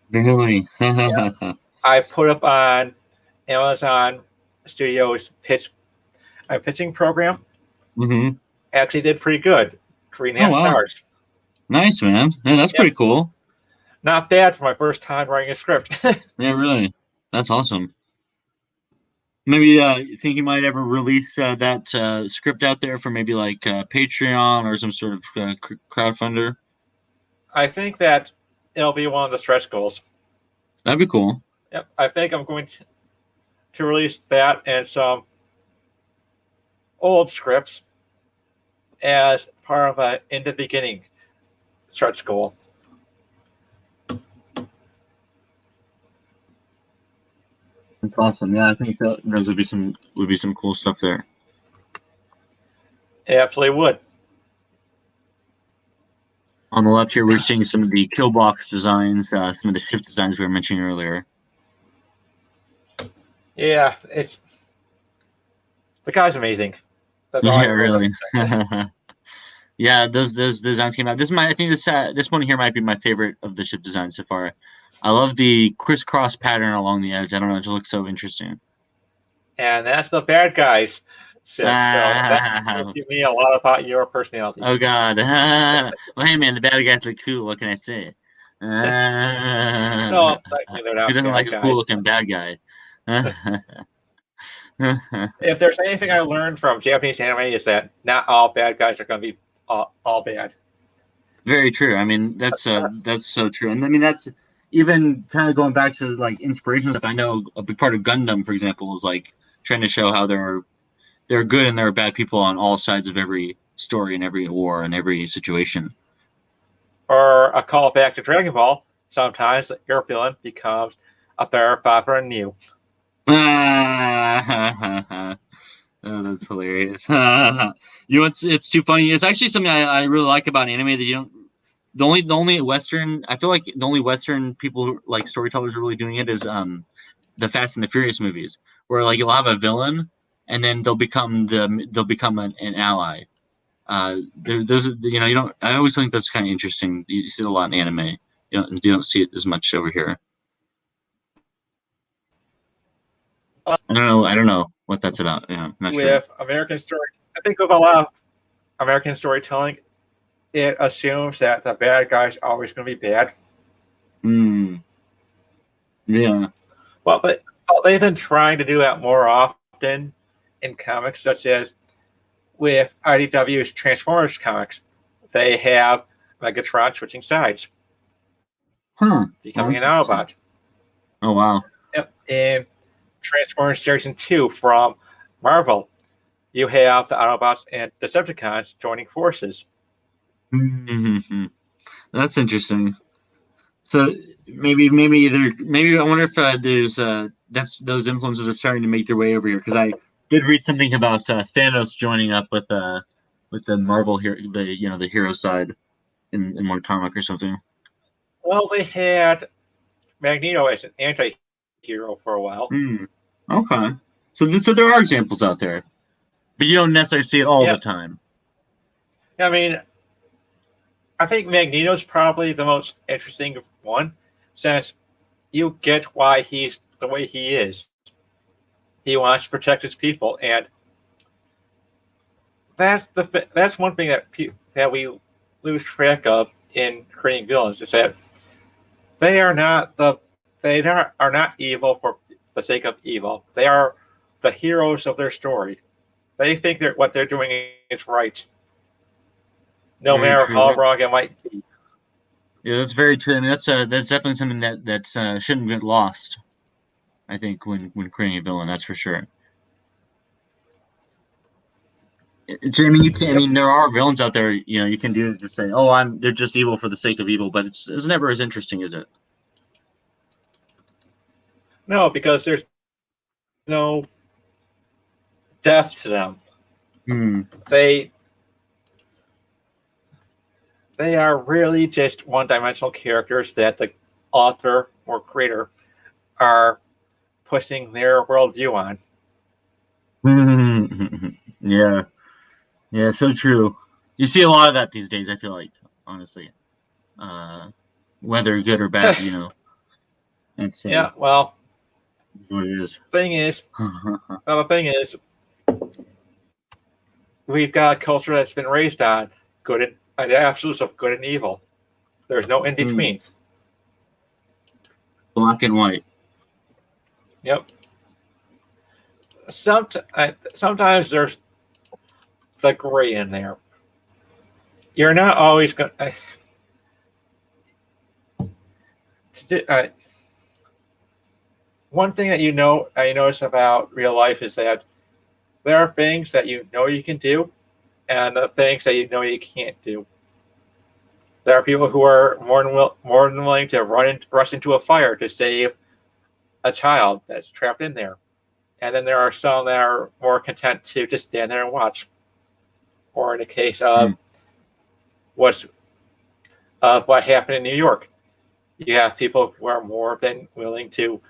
Really? I put up on Amazon Studios pitching program. Hmm. Actually, did pretty good. Three and a Oh half wow, stars. nice man. Yeah, that's Yep, pretty cool. not bad for my first time writing a script. Yeah, really, that's awesome. Maybe you think you might ever release that script out there for maybe like Patreon or some sort of crowdfunder? I think that it'll be one of the stretch goals. That'd be cool. Yep, I think I'm going to release that and some old scripts as part of a in the beginning stretch goal. That's awesome. Yeah, I think those would be some cool stuff there. It absolutely would. On the left here, we're seeing some of the kill box designs, some of the ship designs we were mentioning earlier. Yeah, it's the guy's amazing. That's all I Yeah, really. really. Yeah, those designs came out. I think this one here might be my favorite of the ship designs so far. I love the crisscross pattern along the edge. I don't know, it just looks so interesting. And that's the bad guys ship. So that tells Ah, me a lot about your personality. oh God. Well, hey man, the bad guys look cool. What can I say? No, technically they're Who not doesn't like bad a cool guys. looking bad guy? If there's anything I learned from Japanese anime is that not all bad guys are going to be all bad. Very true. I mean, that's so true. And I mean, that's even kind of going back to like inspiration stuff. I know a big part of Gundam, for example, is like trying to show how there are good and there are bad people on all sides of every story and every war and every situation. Or a callback to Dragon Ball. Sometimes your villain becomes a better father than you. Oh, that's hilarious. It's too funny. It's actually something I really like about anime that you don't. The only Western I feel like the only Western people like storytellers are really doing it is the Fast and the Furious movies, where like you'll have a villain and then they'll become an ally. Those you don't. I always think that's kind of interesting. You see it a lot in anime. You don't see it as much over here. I don't know what that's about. Yeah, I'm not sure. With American story, I think with a lot of American storytelling, it assumes that the bad guy's always going to be bad. Hmm. Yeah. Well, but they've been trying to do that more often in comics, such as with IDW's Transformers comics. They have Megatron switching sides. becoming an Autobot. Oh, wow. Yep. In Transformers Generation 2 from Marvel, you have the Autobots and Decepticons joining forces. Mm-hmm. That's interesting. So maybe I wonder if there's those influences are starting to make their way over here, because I did read something about Thanos joining up with the Marvel hero, the hero side in one comic or something. Well, they had Magneto as an anti-hero for a while. Okay. So there are examples out there, but you don't necessarily see it all the time. I mean, I think Magneto's probably the most interesting one, since you get why he's the way he is. He wants to protect his people, and that's one thing that we lose track of in creating villains, is that they are not evil for the sake of evil. They are the heroes of their story. They think that what they're doing is right, no Very matter true. how wrong it might be. Yeah, that's very true. I mean, that's definitely something that shouldn't get lost, I think, when creating a villain. That's for sure. I mean, you can. I mean, there are villains out there. You can do just say, "Oh, they're just evil for the sake of evil," but it's never as interesting, is it? No, because there's no depth to them. They are really just one-dimensional characters that the author or creator are pushing their worldview on. Yeah, so true. You see a lot of that these days, I feel like, honestly. Whether good or bad, Yeah, well, what it is. the thing is, we've got a culture that's been raised on the absolutes of good and evil. There's no in between. Black and white. Yep. Sometimes there's the gray in there. You're not always going to. One thing that I notice about real life is that there are things that you can do, and the things that you can't do. There are people who are more than willing to rush into a fire to save a child that's trapped in there, and then there are some that are more content to just stand there and watch. Or in the case of what happened in New York, you have people who are more than willing to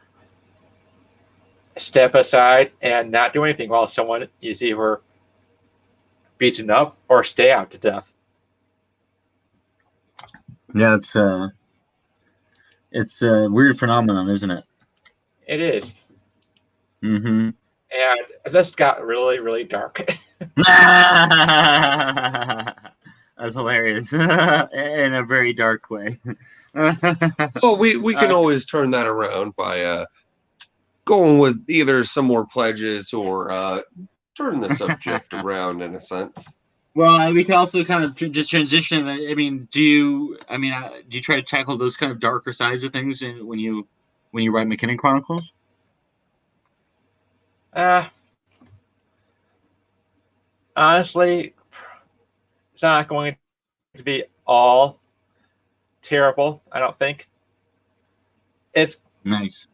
step aside and not do anything while someone is either beaten up or stabbed to death. Yeah, it's a weird phenomenon, isn't it? It is. Mm-hmm. And this got really, really dark. That's hilarious in a very dark way. Well, we can always turn that around by going with either some more pledges or turn the subject around in a sense. Well, we can also kind of just transition. I mean, do you try to tackle those kind of darker sides of things when you write MacKinnon Chronicles? Honestly, it's not going to be all terrible, I don't think. It's nice.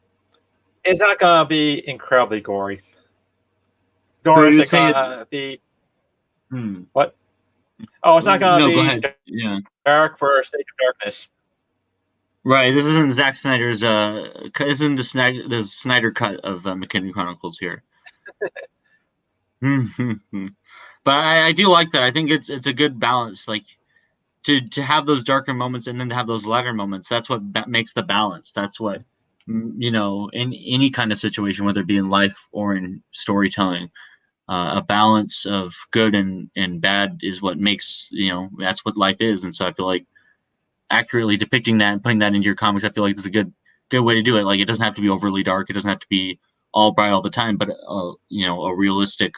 It's not going to be incredibly gory. Nor is it going to be... What? Oh, it's not going to be go ahead. Yeah. dark for the sake of darkness. Right. This isn't Zack Snyder's. Isn't the Snyder cut of MacKinnon Chronicles here? But I do like that. I think it's a good balance. Like to have those darker moments and then to have those lighter moments. That's what makes the balance. That's what in any kind of situation, whether it be in life or in storytelling. A balance of good and bad is what makes that's what life is, and so I feel like accurately depicting that and putting that into your comics, I feel like it's a good way to do it. Like it doesn't have to be overly dark, it doesn't have to be all bright all the time, but a realistic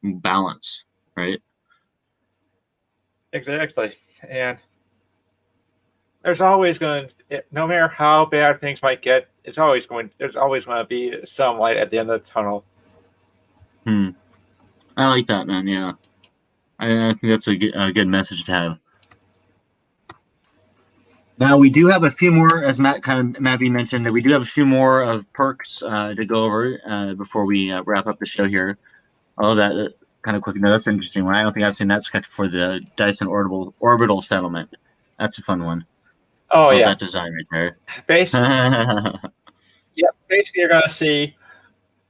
balance, right? Exactly, and there's always going to, no matter how bad things might get, there's always going to be some light at the end of the tunnel. I like that, man. Yeah, I think that's a good message to have. Now we do have a few more, as Matt mentioned, that we do have a few more of perks to go over before we wrap up the show here. Oh, that kind of quick. No, that's an interesting one. I don't think I've seen that sketch for the Dyson orbital settlement. That's a fun one. Oh yeah, that design right there. Basically, you're going to see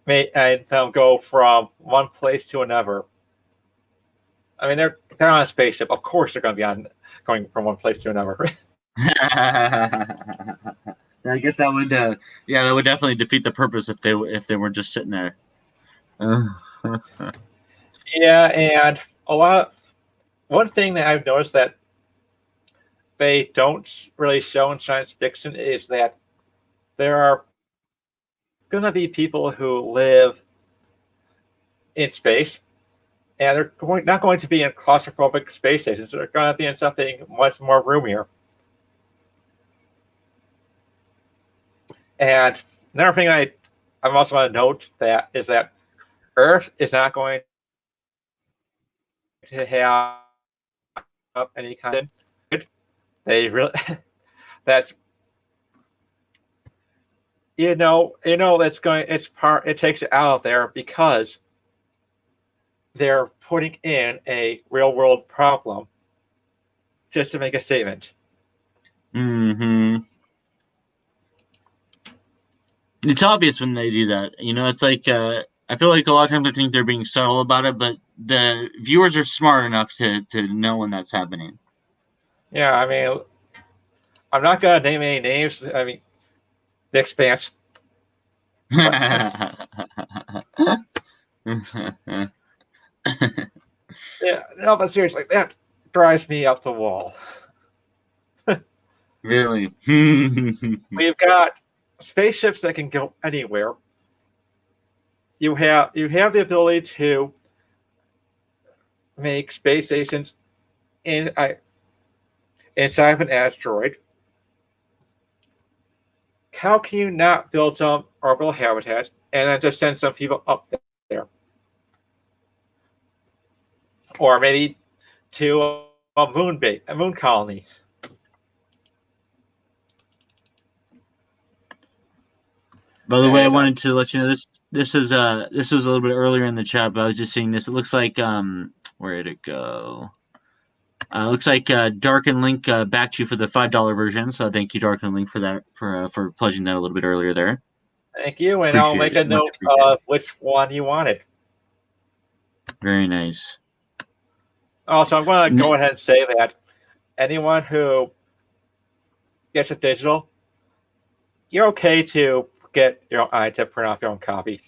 them go from one place to another. I mean, they're on a spaceship. Of course, they're going to be going from one place to another. I guess that would, that would definitely defeat the purpose if they were just sitting there. Yeah, and one thing that I've noticed that they don't really show in science fiction is that there are going to be people who live in space, and they're not going to be in claustrophobic space stations. They're going to be in something much more roomier. And another thing I'm also going to note that is that Earth is not going to have any kind of they really that's that's going it takes it out of there because they're putting in a real world problem just to make a statement. It's obvious when they do that. It's like I feel like a lot of times I think they're being subtle about it, but the viewers are smart enough to know when that's happening. Yeah, I mean, I'm not gonna name any names. I mean, The Expanse. Yeah, no, but seriously, that drives me up the wall. Really? We've got spaceships that can go anywhere. You have the ability to make space stations inside of an asteroid. How can you not build some orbital habitats and then just send some people up there? Or maybe to a moon colony. By the way, I wanted to let you know this was a little bit earlier in the chat, but I was just seeing this. It looks like where did it go? Looks like Dark and Link backed you for the $5 version, so thank you, Dark and Link, for that for pledging that a little bit earlier there. Thank you, and I'll make a note of which one you wanted. Very nice. Also, I'm going to go ahead and say that anyone who gets a digital, you're okay to get your own to print off your own copy.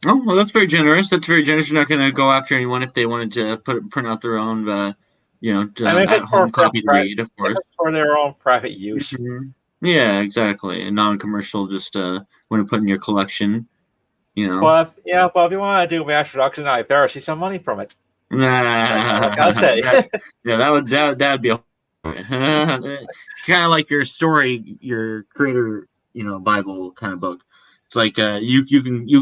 Oh, well, that's very generous. That's very generous. You're not going to go after anyone if they wanted to print out their own, at-home copy to read, of course. For their own private use. Mm-hmm. Yeah, exactly. And non-commercial, just want to put in your collection, But if you want to do mass production, I better see some money from it. Like I say. that would be a kind of like your story, your creator, Bible kind of book. It's like you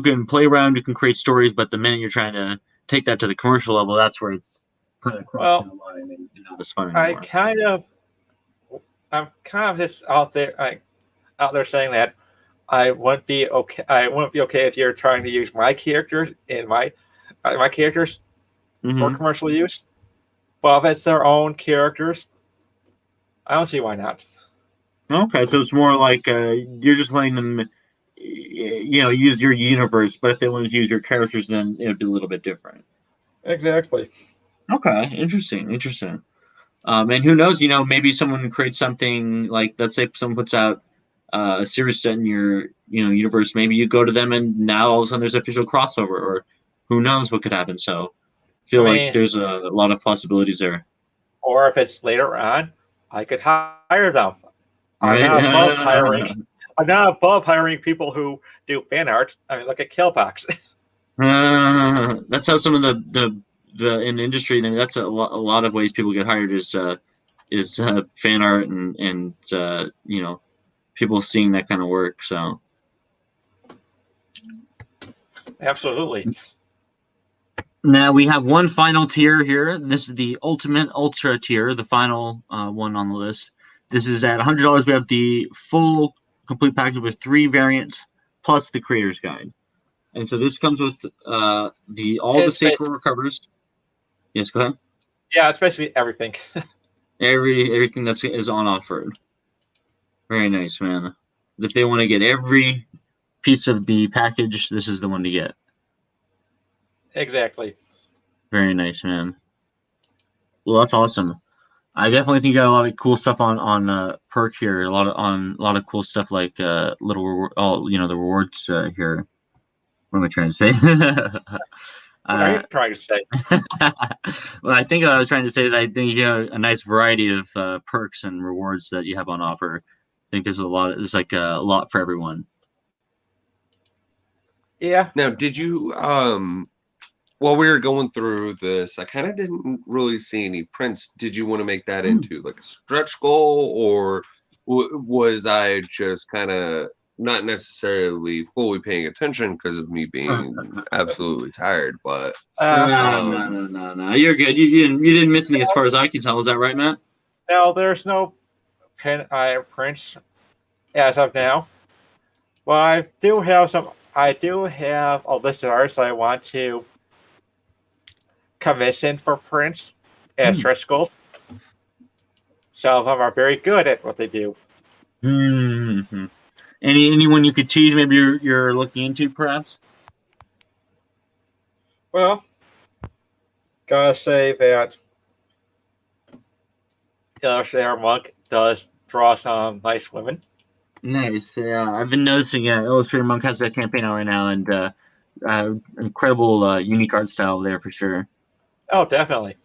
can play around, you can create stories, but the minute you're trying to take that to the commercial level, that's where it's kind of crossing the line and not as fun anymore. I'm kind of just out there saying that I wouldn't be okay. I wouldn't be okay if you're trying to use my characters in my characters for commercial use. But if it's their own characters, I don't see why not. Okay, so it's more like you're just letting them, use your universe. But if they wanted to use your characters, then it would be a little bit different. Exactly. Okay, interesting. And who knows? Maybe someone creates something like, let's say, someone puts out a series set in your, universe. Maybe you go to them, and now all of a sudden there's official crossover, or who knows what could happen. So, I feel like there's a lot of possibilities there. Or if it's later on, I could hire them. I'm not above hiring people who do fan art. I mean, look at Killbox. That's how some of the in the industry. I mean, that's a lot of ways people get hired is is fan art and you know, people seeing that kind of work. So Absolutely. now we have one final tier here. This is the Ultimate Ultra tier, the final one on the list. This is at $100. We have the full complete package with 3 variants plus the creator's guide. And so this comes with all the safer covers. Yes, go ahead. Yeah, especially everything. Everything that is on offer. Very nice, man. If they want to get every piece of the package, this is the one to get. Exactly. Very nice, man. Well, that's awesome. I definitely think you got a lot of cool stuff on perk here. A lot of cool stuff like little reward. Oh, you know, the rewards here. What am I trying to say? What are you trying to say? Well, I think what I was trying to say is I think you have a nice variety of perks and rewards that you have on offer. I think there's a lot. There's like a lot for everyone. Yeah. Now, did you while we were going through this, I kind of didn't really see any prints. Did you want to make that into like a stretch goal, or was I just kind of not necessarily fully paying attention because of me being absolutely tired? But No. You're good. You didn't miss any as far as I can tell. Is that right, Matt? No, there's no prints as of now. Well, I do have a list of artists I want to commission for prints as stretch goals. Some of them are very good at what they do. Mm-hmm. Anyone you could tease? Maybe you're looking into, perhaps. Well, gotta say that Illustrator Monk does draw some nice women. Nice. Yeah, I've been noticing. Yeah, Illustrator Monk has that campaign out right now, and incredible, unique art style there for sure. Oh, definitely.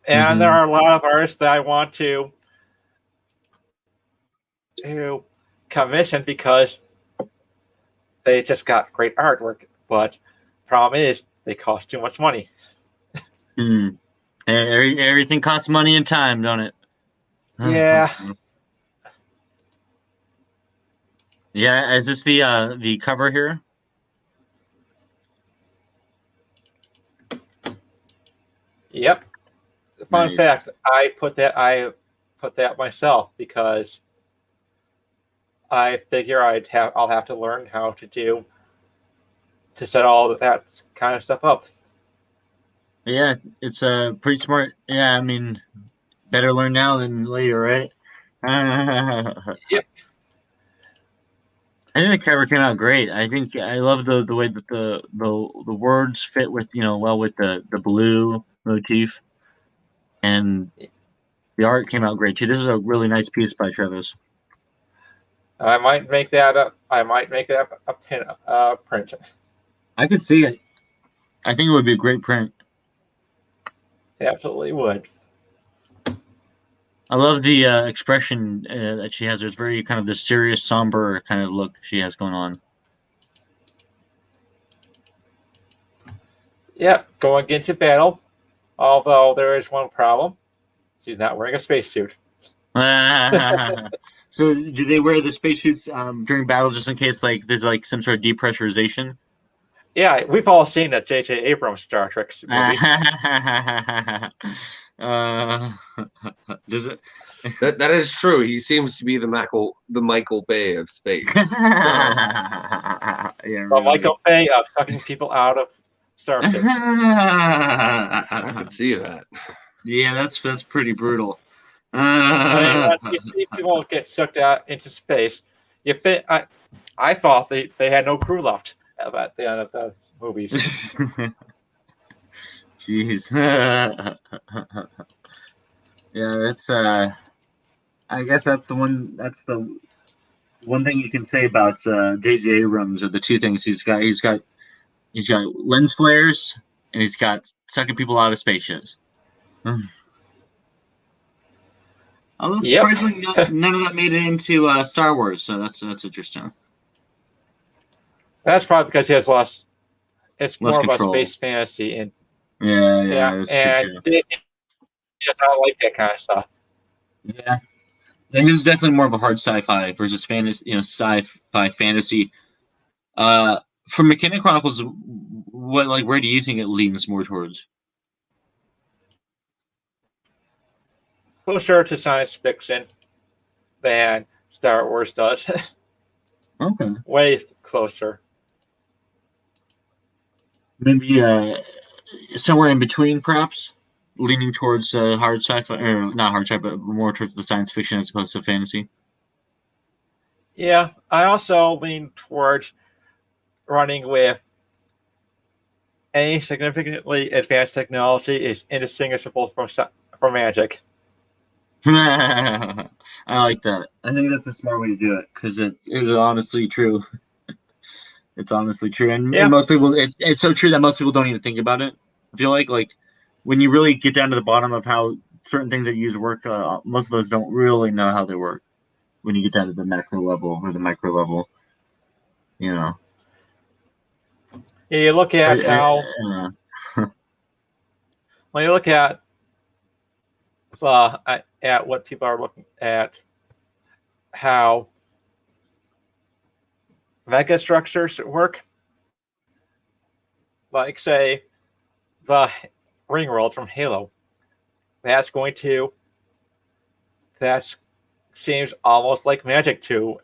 And there are a lot of artists that I want to commission because they just got great artwork. But the problem is they cost too much money. Everything costs money and time, don't it? Yeah. Yeah. Is this the cover here? Yep. Fun fact: I put that myself because I figure I'll have to learn how to set all that kind of stuff up. Yeah, it's pretty smart. Yeah, I mean, better learn now than later, right? Yep. I think the cover came out great. I think I love the way that the words fit with well with the blue motif, and the art came out great too. This is a really nice piece by Travis. I might make that up. I might make that a print. I could see it. I think it would be a great print. Absolutely would. I love the expression that she has. There's very kind of the serious, somber kind of look she has going on. Yep, going into battle. Although there is one problem. She's not wearing a spacesuit. So do they wear the spacesuits during battle just in case like there's like some sort of depressurization? Yeah, we've all seen the J.J. Abrams Star Trek movies. Does it? That is true. He seems to be the Michael Bay of space. So. Yeah, the Michael Bay of sucking people out of starships. I could see that. Yeah, that's pretty brutal. You see people get sucked out into space. I thought they had no crew left at the end of the movies. Jeez. Yeah, that's I guess that's the one thing you can say about J.J. Abrams, or the two things he's got lens flares and he's got sucking people out of spaceships. Although surprisingly, none of that made it into Star Wars, so that's interesting. That's probably because he has less. It's less more control. of a space fantasy, and yeah, and he does not like that kind of stuff. Yeah, and this is definitely more of a hard sci-fi versus fantasy. Sci-fi fantasy. Uh, for McKinnon Chronicles, where do you think it leans more towards? Closer to science fiction than Star Wars does. Okay, Way closer. maybe somewhere in between, perhaps, leaning towards hard sci-fi, or not hard sci-fi, but more towards the science fiction as opposed to fantasy. Yeah, I also lean towards running with any significantly advanced technology is indistinguishable from magic. I like that. I think that's a smart way to do it because it is honestly true. It's honestly true, and Yeah, most people, it's so true that most people don't even think about it. I feel like when you really get down to the bottom of how certain things that you use work, most of us don't really know how they work. When you get down to the macro level or the micro level, you know. you look I, at how I, when you look at what people are looking at, how mega structures work, like say the ring world from Halo. That's going to that seems almost like magic to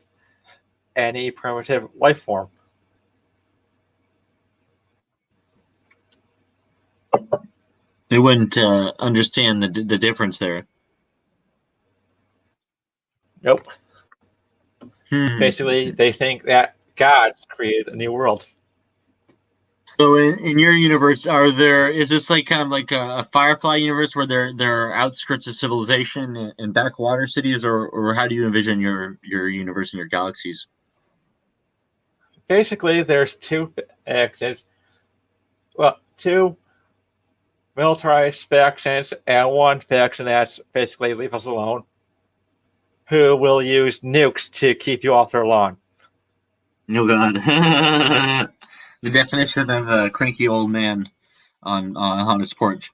any primitive life form. they wouldn't understand the difference there. Nope. Hmm. Basically, they think that gods created a new world. So in your universe, is this like kind of like a Firefly universe where there are outskirts of civilization and backwater cities, or how do you envision your universe and your galaxies? Basically, there's two factions. Well, two militarized factions and one faction that's basically leave us alone, who will use nukes to keep you off their lawn. Oh God, the definition of a cranky old man on his porch.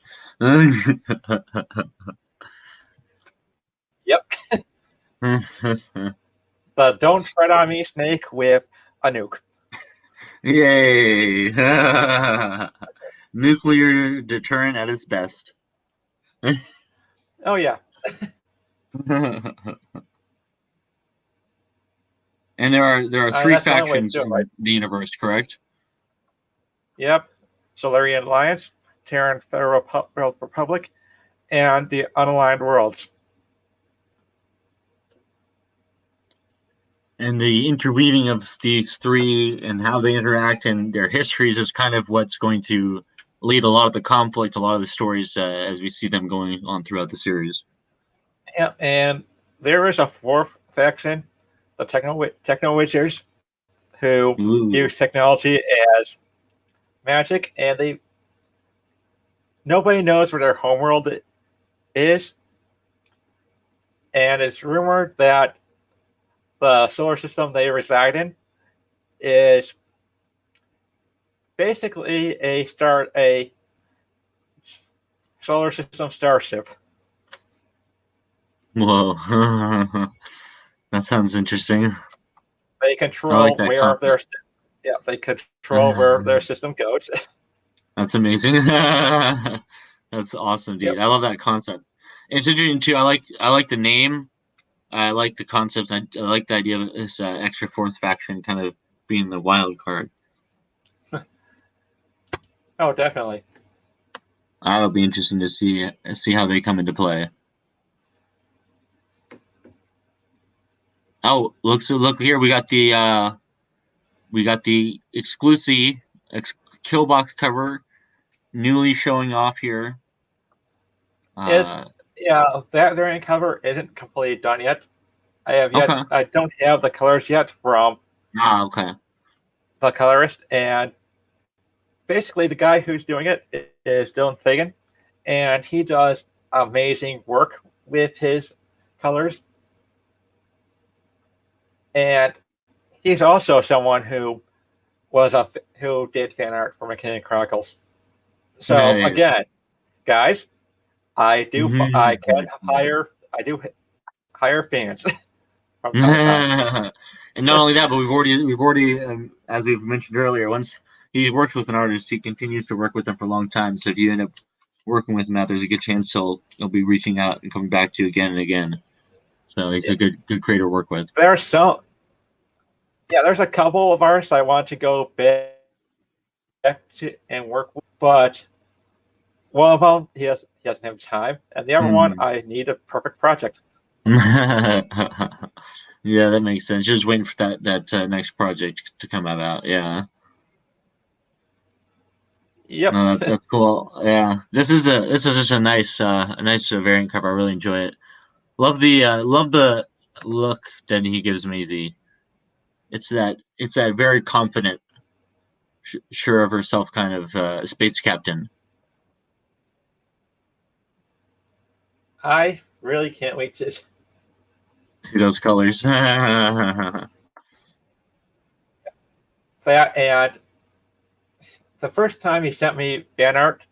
Yep. But don't tread on me, Snake, with a nuke. Yay! Nuclear deterrent at its best. Oh yeah. And there are three That's the only way to factions do it, right? in the universe, correct? Yep. Solarian Alliance, Terran Federal Republic, and the Unaligned Worlds. And the interweaving of these three and how they interact and their histories is kind of what's going to lead a lot of the conflict, a lot of the stories as we see them going on throughout the series. Yeah, and there is a fourth faction, the Techno Wizards, who Ooh. use technology as magic, and nobody knows where their homeworld is, and it's rumored that the solar system they reside in is basically a solar system starship. Whoa. That sounds interesting. They I like control that where concept. they control where their system goes. That's amazing. That's awesome, dude. Yep. I love that concept. It's interesting too. I like the name. I like the concept. I like the idea of this extra fourth faction kind of being the wild card. Oh, definitely. That'll be interesting to see how they come into play. Oh, look here. We got the exclusive Killbox cover newly showing off here. Is Uh, Yeah, that variant cover isn't completely done yet. okay. I don't have the colors yet from Okay. the colorist, and basically the guy who's doing it is Dylan Fagan, and he does amazing work with his colors. And he's also someone who did fan art for MacKinnon Chronicles. So Nice. again, guys, I can hire. I do hire fans from time to time. And not only that, but we've already as we've mentioned earlier, once he works with an artist, he continues to work with them for a long time. So if you end up working with him out, there's a good chance he'll be reaching out and coming back to you again and again. So he's a good creator to work with. There's a couple of artists I want to go back to and work with, but one of them he doesn't have time, and the other one I need a perfect project. Yeah, that makes sense. Just waiting for that next project to come out. Yeah. Yep. No, that's cool. Yeah, this is just a nice variant cover. I really enjoy it. Love the look that he gives me. It's that very confident, sure of herself kind of space captain. I really can't wait to See those colors. that. And the first time he sent me fan art,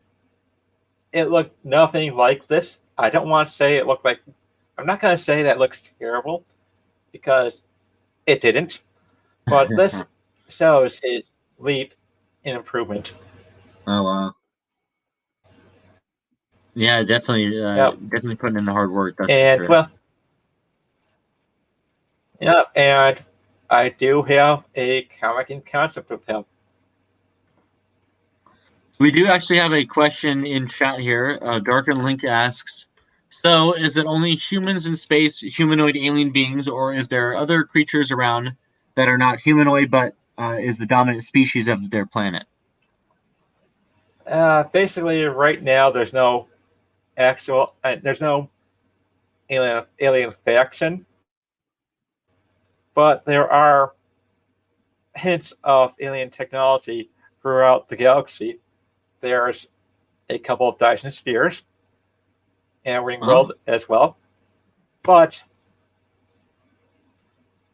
it looked nothing like this. I don't want to say it looked like. I'm not going to say that looks terrible, because it didn't. But this shows his leap in improvement. Oh wow. Yeah, definitely. Definitely putting in the hard work. That's And for sure. well, yeah, and I do have a comic in concept with him. We do actually have a question in chat here. Darker Link asks, so is it only humans in space, humanoid alien beings, or is there other creatures around that are not humanoid but is the dominant species of their planet? Basically, right now there's no alien faction, but there are hints of alien technology throughout the galaxy. There's a couple of Dyson spheres and ring world as well.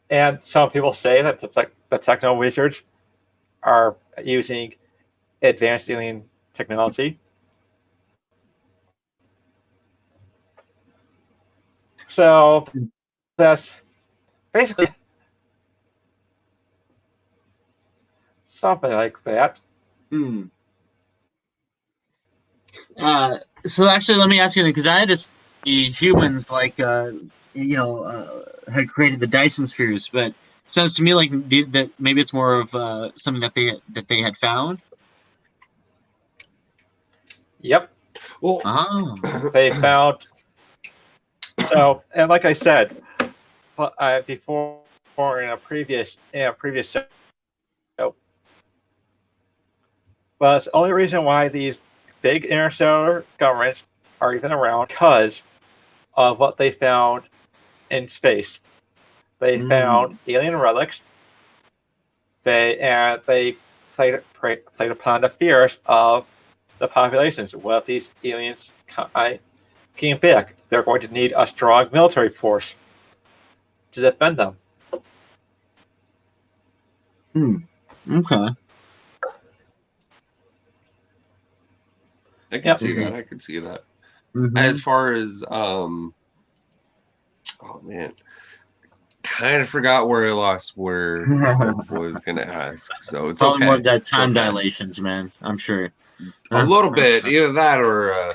And some people say that the techno wizards are using advanced alien technology. So that's basically something like that. So actually, let me ask you then, because I had to see humans had created the Dyson spheres, but it sounds to me like that maybe it's more of something that they had found. Yep. Well, they found. So, and like I said, before in a previous show, but the only reason why these big interstellar governments are even around because of what they found in space. They found alien relics. They played upon the fears of the populations. What if these aliens came back? They're going to need a strong military force to defend them. Okay. I can see that. I can see that. As far as oh man, kind of forgot where I lost where I was gonna ask. So it's probably okay. more of that time dilations, man. I'm sure. A little bit, either that or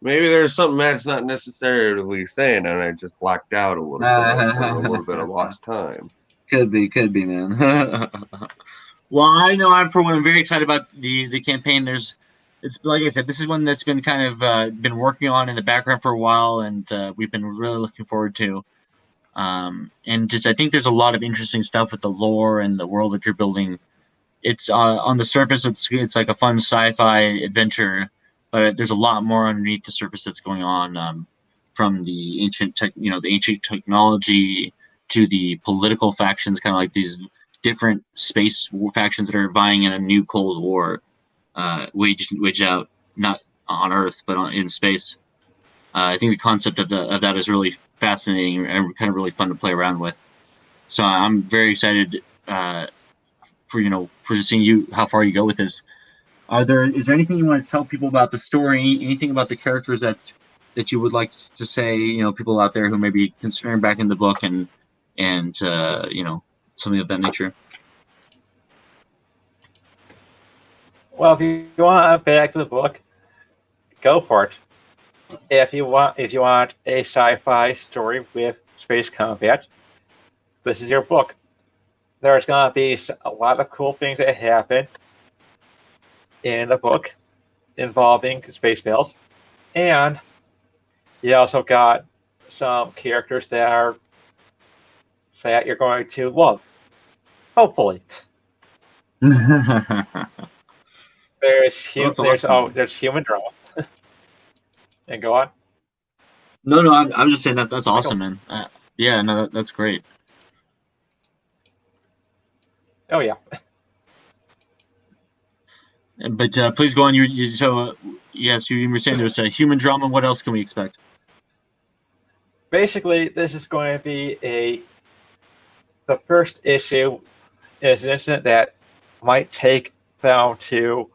maybe there's something that's not necessarily saying, and I just blacked out a little bit, a little bit of lost time. Could be, man. Well, I know I'm very excited about the campaign. It's like I said, this is one that's been kind of been working on in the background for a while, and we've been really looking forward to. And just I think there's a lot of interesting stuff with the lore and the world that you're building. It's on the surface, it's like a fun sci-fi adventure, but there's a lot more underneath the surface that's going on, from the ancient technology to the political factions, kind of like these different space factions that are vying in a new Cold War, waged out not on Earth but in space. I think the concept of that is really fascinating and kind of really fun to play around with. So I'm very excited for seeing how far you go with this. Is there anything you want to tell people about the story? Anything about the characters that that you would like to say, people out there who may be considering back in the book and something of that nature? Well, if you want to back to the book, go for it. If you want a sci-fi story with space combat, this is your book. There's going to be a lot of cool things that happen in the book involving space battles, and you also got some characters that you're going to love. Hopefully, there's human drama. And go on. No, I'm just saying that's awesome, Michael. man. Yeah, no, that's great. Oh yeah. But please go on. Yes, you were saying there's a human drama. What else can we expect? Basically, this is going to be the first issue is an incident that might take them to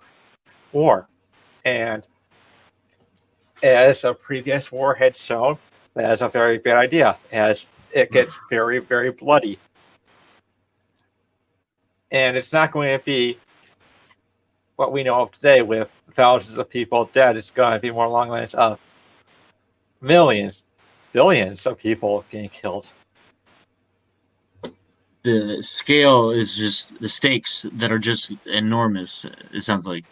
war. And as a previous war had shown, that is a very bad idea, as it gets very, very bloody. And it's not going to be what we know of today with thousands of people dead. It's going to be more along the lines of millions, billions of people getting killed. The scale is just the stakes that are just enormous. It sounds like.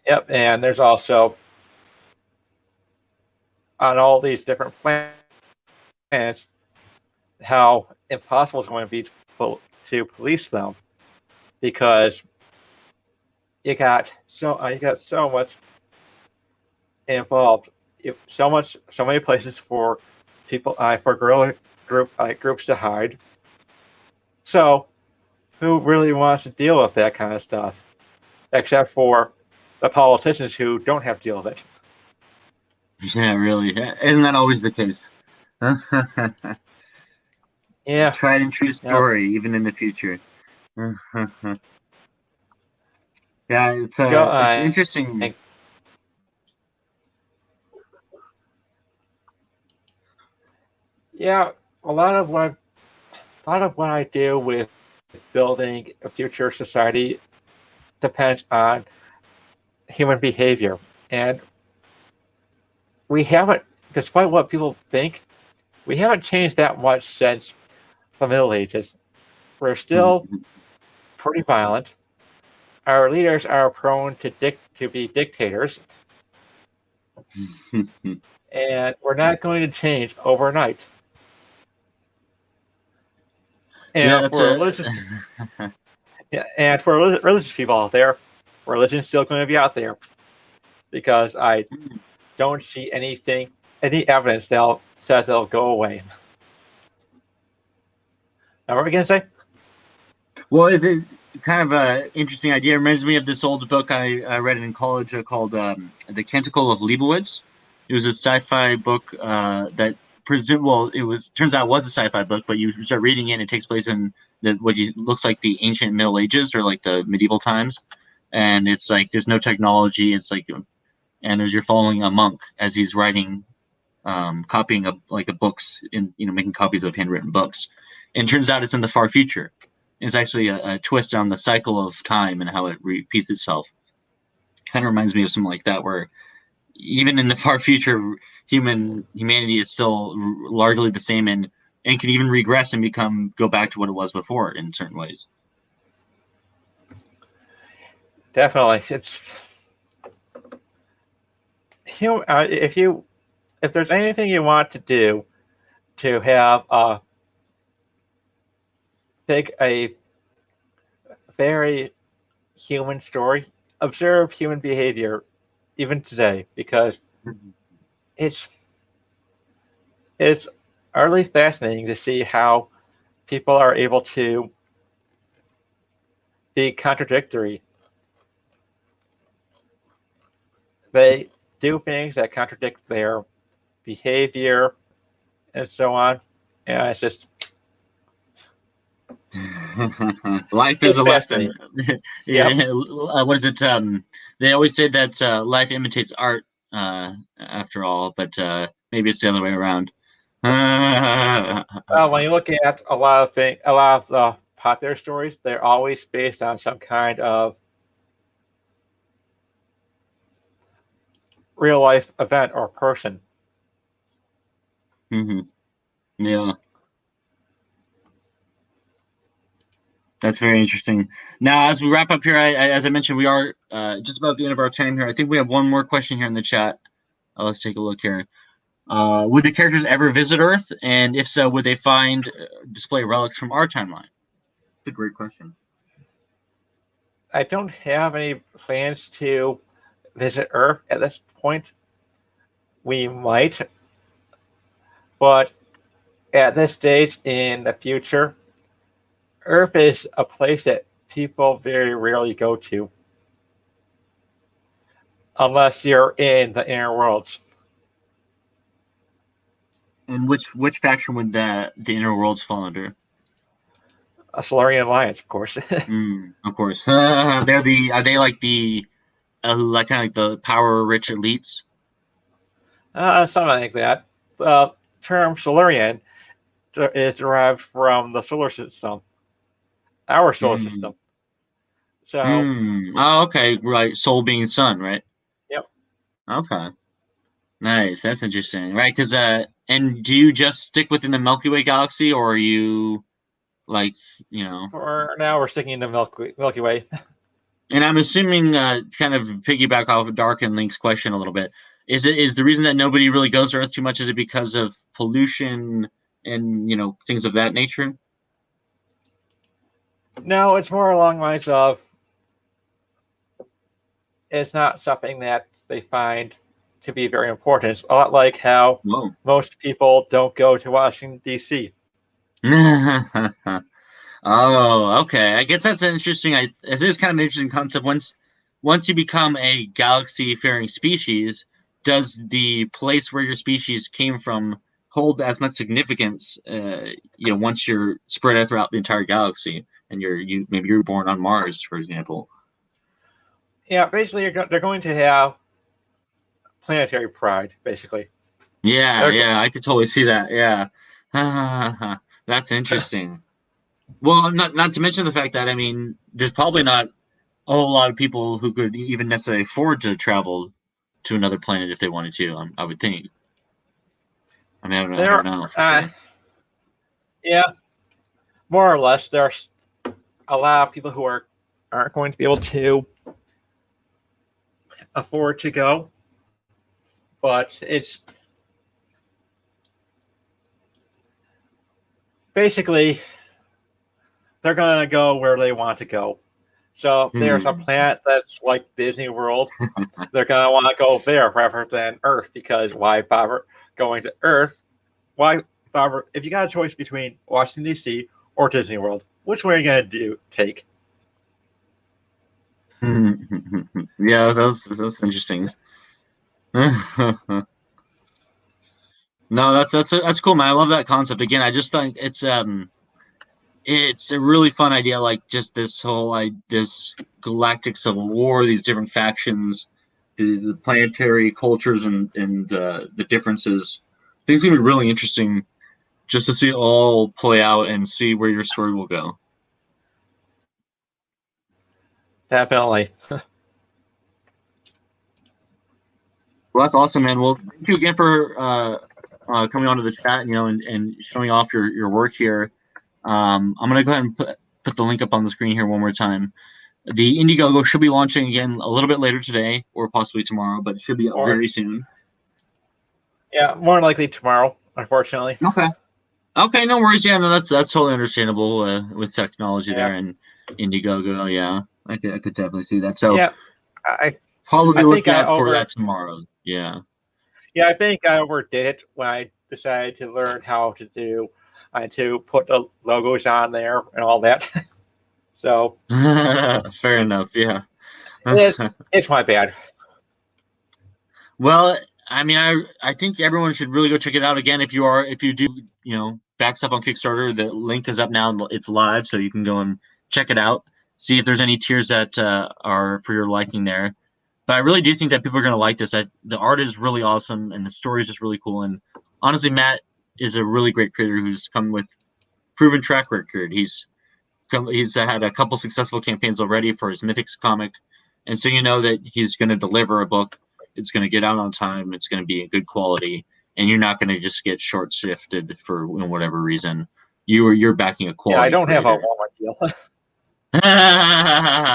Yep, and there's also on all these different planets how impossible it's going to be to police them, because you got so much involved, so many places for people for guerrilla groups to hide. So, who really wants to deal with that kind of stuff, except for the politicians who don't have to deal with it? Yeah, really. Isn't that always the case? Yeah. Tried and true story, even in the future. Yeah, it's interesting. Yeah, a lot of what I do with building a future society depends on human behavior, and we haven't, despite what people think, we haven't changed that much since the Middle Ages. We're still pretty violent. Our leaders are prone to be dictators, and we're not going to change overnight. And for religious people out there, religion's still going to be out there, because I don't see any evidence that says it'll go away. Now, what were we going to say? Well, it's kind of an interesting idea. It reminds me of this old book I read in college called The Canticle of Leibowitz. It was a sci-fi book that turns out it was a sci-fi book, but you start reading it and it takes place in what looks like the ancient Middle Ages or like the medieval times. And it's like there's no technology. It's like, and you're following a monk as he's writing, copying the books in, making copies of handwritten books. And it turns out it's in the far future. It's actually a twist on the cycle of time and how it repeats itself. Kind of reminds me of something like that, where even in the far future, humanity is still largely the same and can even regress and go back to what it was before in certain ways. Definitely, it's if there's anything you want to do to have a very human story, observe human behavior even today, because it's utterly fascinating to see how people are able to be contradictory. They do things that contradict their behavior and so on, and it's just life is a lesson. Yeah. What is it? They always say that life imitates art, after all, but maybe it's the other way around. When you look at a lot of the popular stories, they're always based on some kind of real life event or person. Mm-hmm. Yeah. That's very interesting. Now, as we wrap up here, as I mentioned, we are just about the end of our time here. I think we have one more question here in the chat. Let's take a look here. Would the characters ever visit Earth? And if so, would they find display relics from our timeline? It's a great question. I don't have any plans to visit Earth at this point. We might, but at this stage in the future, Earth is a place that people very rarely go to unless you're in the inner worlds. And which faction would the inner worlds fall under? A Solarian Alliance, of course. Of course. Are they like the like kind of like the power rich elites? Something like that. The term Solarian is derived from the solar system, our solar system. So, oh, okay, right. Soul being sun, right? Yep. Okay. Nice. That's interesting, right? Because and do you just stick within the Milky Way galaxy, or are you like, for now, we're sticking to Milky Way. And I'm assuming, kind of piggyback off of Dark and Link's question a little bit, is the reason that nobody really goes to Earth too much, is it because of pollution and things of that nature? No, it's more along the lines of it's not something that they find to be very important. It's a lot like how most people don't go to Washington, D.C. Oh, okay. I guess that's an interesting. It is kind of an interesting concept. Once you become a galaxy-faring species, does the place where your species came from hold as much significance? Once you're spread out throughout the entire galaxy, and maybe you're born on Mars, for example. Yeah, basically, they're going to have planetary pride, basically. Yeah, I could totally see that. Yeah, that's interesting. Well, not to mention the fact that, I mean, there's probably not a whole lot of people who could even necessarily afford to travel to another planet if they wanted to. I would think. I mean, I don't know. For sure. Yeah, more or less. There's a lot of people who aren't going to be able to afford to go, but it's basically they're going to go where they want to go. So if there's a planet that's like Disney World, they're going to want to go there rather than Earth, because why bother going to Earth? Why bother? If you got a choice between Washington, D.C. or Disney World, which one are you going to take? Yeah, that's interesting. No, that's cool, man. I love that concept. Again, I just think it's a really fun idea, like just this whole this galactic civil war, these different factions, the planetary cultures, and the differences. I think it's gonna be really interesting just to see it all play out and see where your story will go. Definitely. Well, that's awesome, man. Well, thank you again for coming onto the chat, and showing off your work here. I'm gonna go ahead and put the link up on the screen here one more time. The Indiegogo should be launching again a little bit later today, or possibly tomorrow, but it should be up very soon. Yeah, more likely tomorrow, unfortunately. Okay, no worries. Yeah, no, that's totally understandable with technology there and Indiegogo. Yeah, I could definitely see that. So yeah, I probably looking out for that tomorrow. Yeah. Yeah, I think I overdid it when I decided to learn how to do. To put the logos on there and all that. So fair enough. Yeah, it's my bad. Well, I mean, I think everyone should really go check it out again. If you do, backs up on Kickstarter, the link is up now. It's live, so you can go and check it out. See if there's any tiers that are for your liking there. But I really do think that people are going to like this. The art is really awesome, and the story is just really cool. And honestly, Matt is a really great creator who's come with proven track record. He's had a couple successful campaigns already for his Mythics comic, and so you know that he's going to deliver a book. It's going to get out on time. It's going to be good quality, and you're not going to just get short shifted for whatever reason. You're backing a quality. Yeah, I don't creator. have a Walmart deal.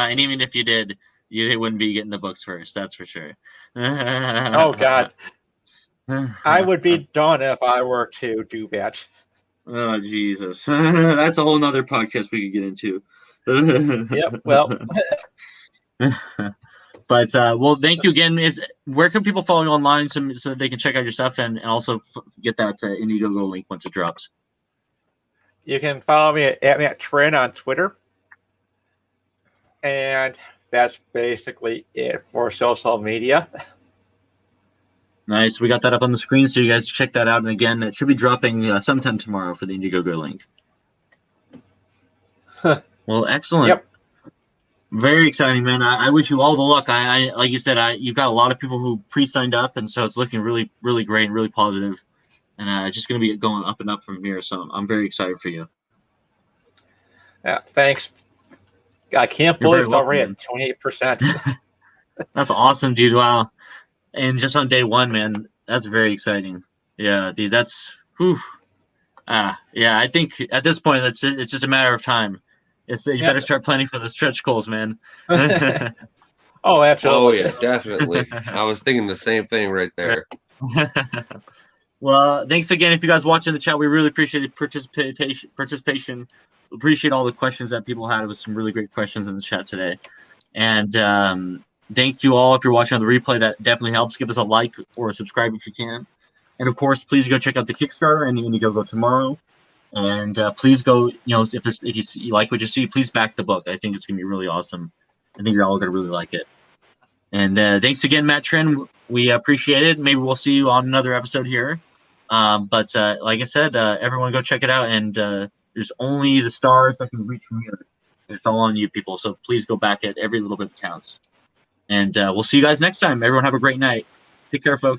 And even if you did, they wouldn't be getting the books first. That's for sure. Oh God, I would be done if I were to do that. Oh Jesus, that's a whole nother podcast we could get into. Yep. Well, but well, thank you again. Where can people follow you online so they can check out your stuff and also get that Indiegogo link once it drops? you can follow me at MacKinnon on Twitter, and that's basically it for social media. Nice. We got that up on the screen, so you guys check that out. And again, it should be dropping sometime tomorrow for the Indiegogo link. Well, excellent. Yep. Very exciting, man. I wish you all the luck. I like you said, you've got a lot of people who pre-signed up, and so it's looking really, really great and really positive. And just going to be going up and up from here. So I'm very excited for you. Yeah. Thanks. I can't You're believe very it's already welcome, at 28%. That's awesome, dude. Wow. And just on day one, man, that's very exciting. Yeah, dude, that's whew. Yeah, I think at this point it's just a matter of time. You better start planning for the stretch goals, man. Oh, absolutely. Oh yeah, definitely. I was thinking the same thing right there. Well, thanks again. If you guys watching the chat, we really appreciate participation. Appreciate all the questions that people had. It was some really great questions in the chat today. And thank you all. If you're watching on the replay, that definitely helps. Give us a like or a subscribe if you can. And of course, please go check out the Kickstarter and the Indiegogo tomorrow. And please go, if you like what you see, please back the book. I think it's gonna be really awesome. I think you're all gonna really like it. And thanks again, Matt Trin. We appreciate it. Maybe we'll see you on another episode here. But like I said, everyone go check it out. And there's only the stars that can reach from here. It's all on you, people. So please go back it. Every little bit counts. And we'll see you guys next time. Everyone have a great night. Take care, folks.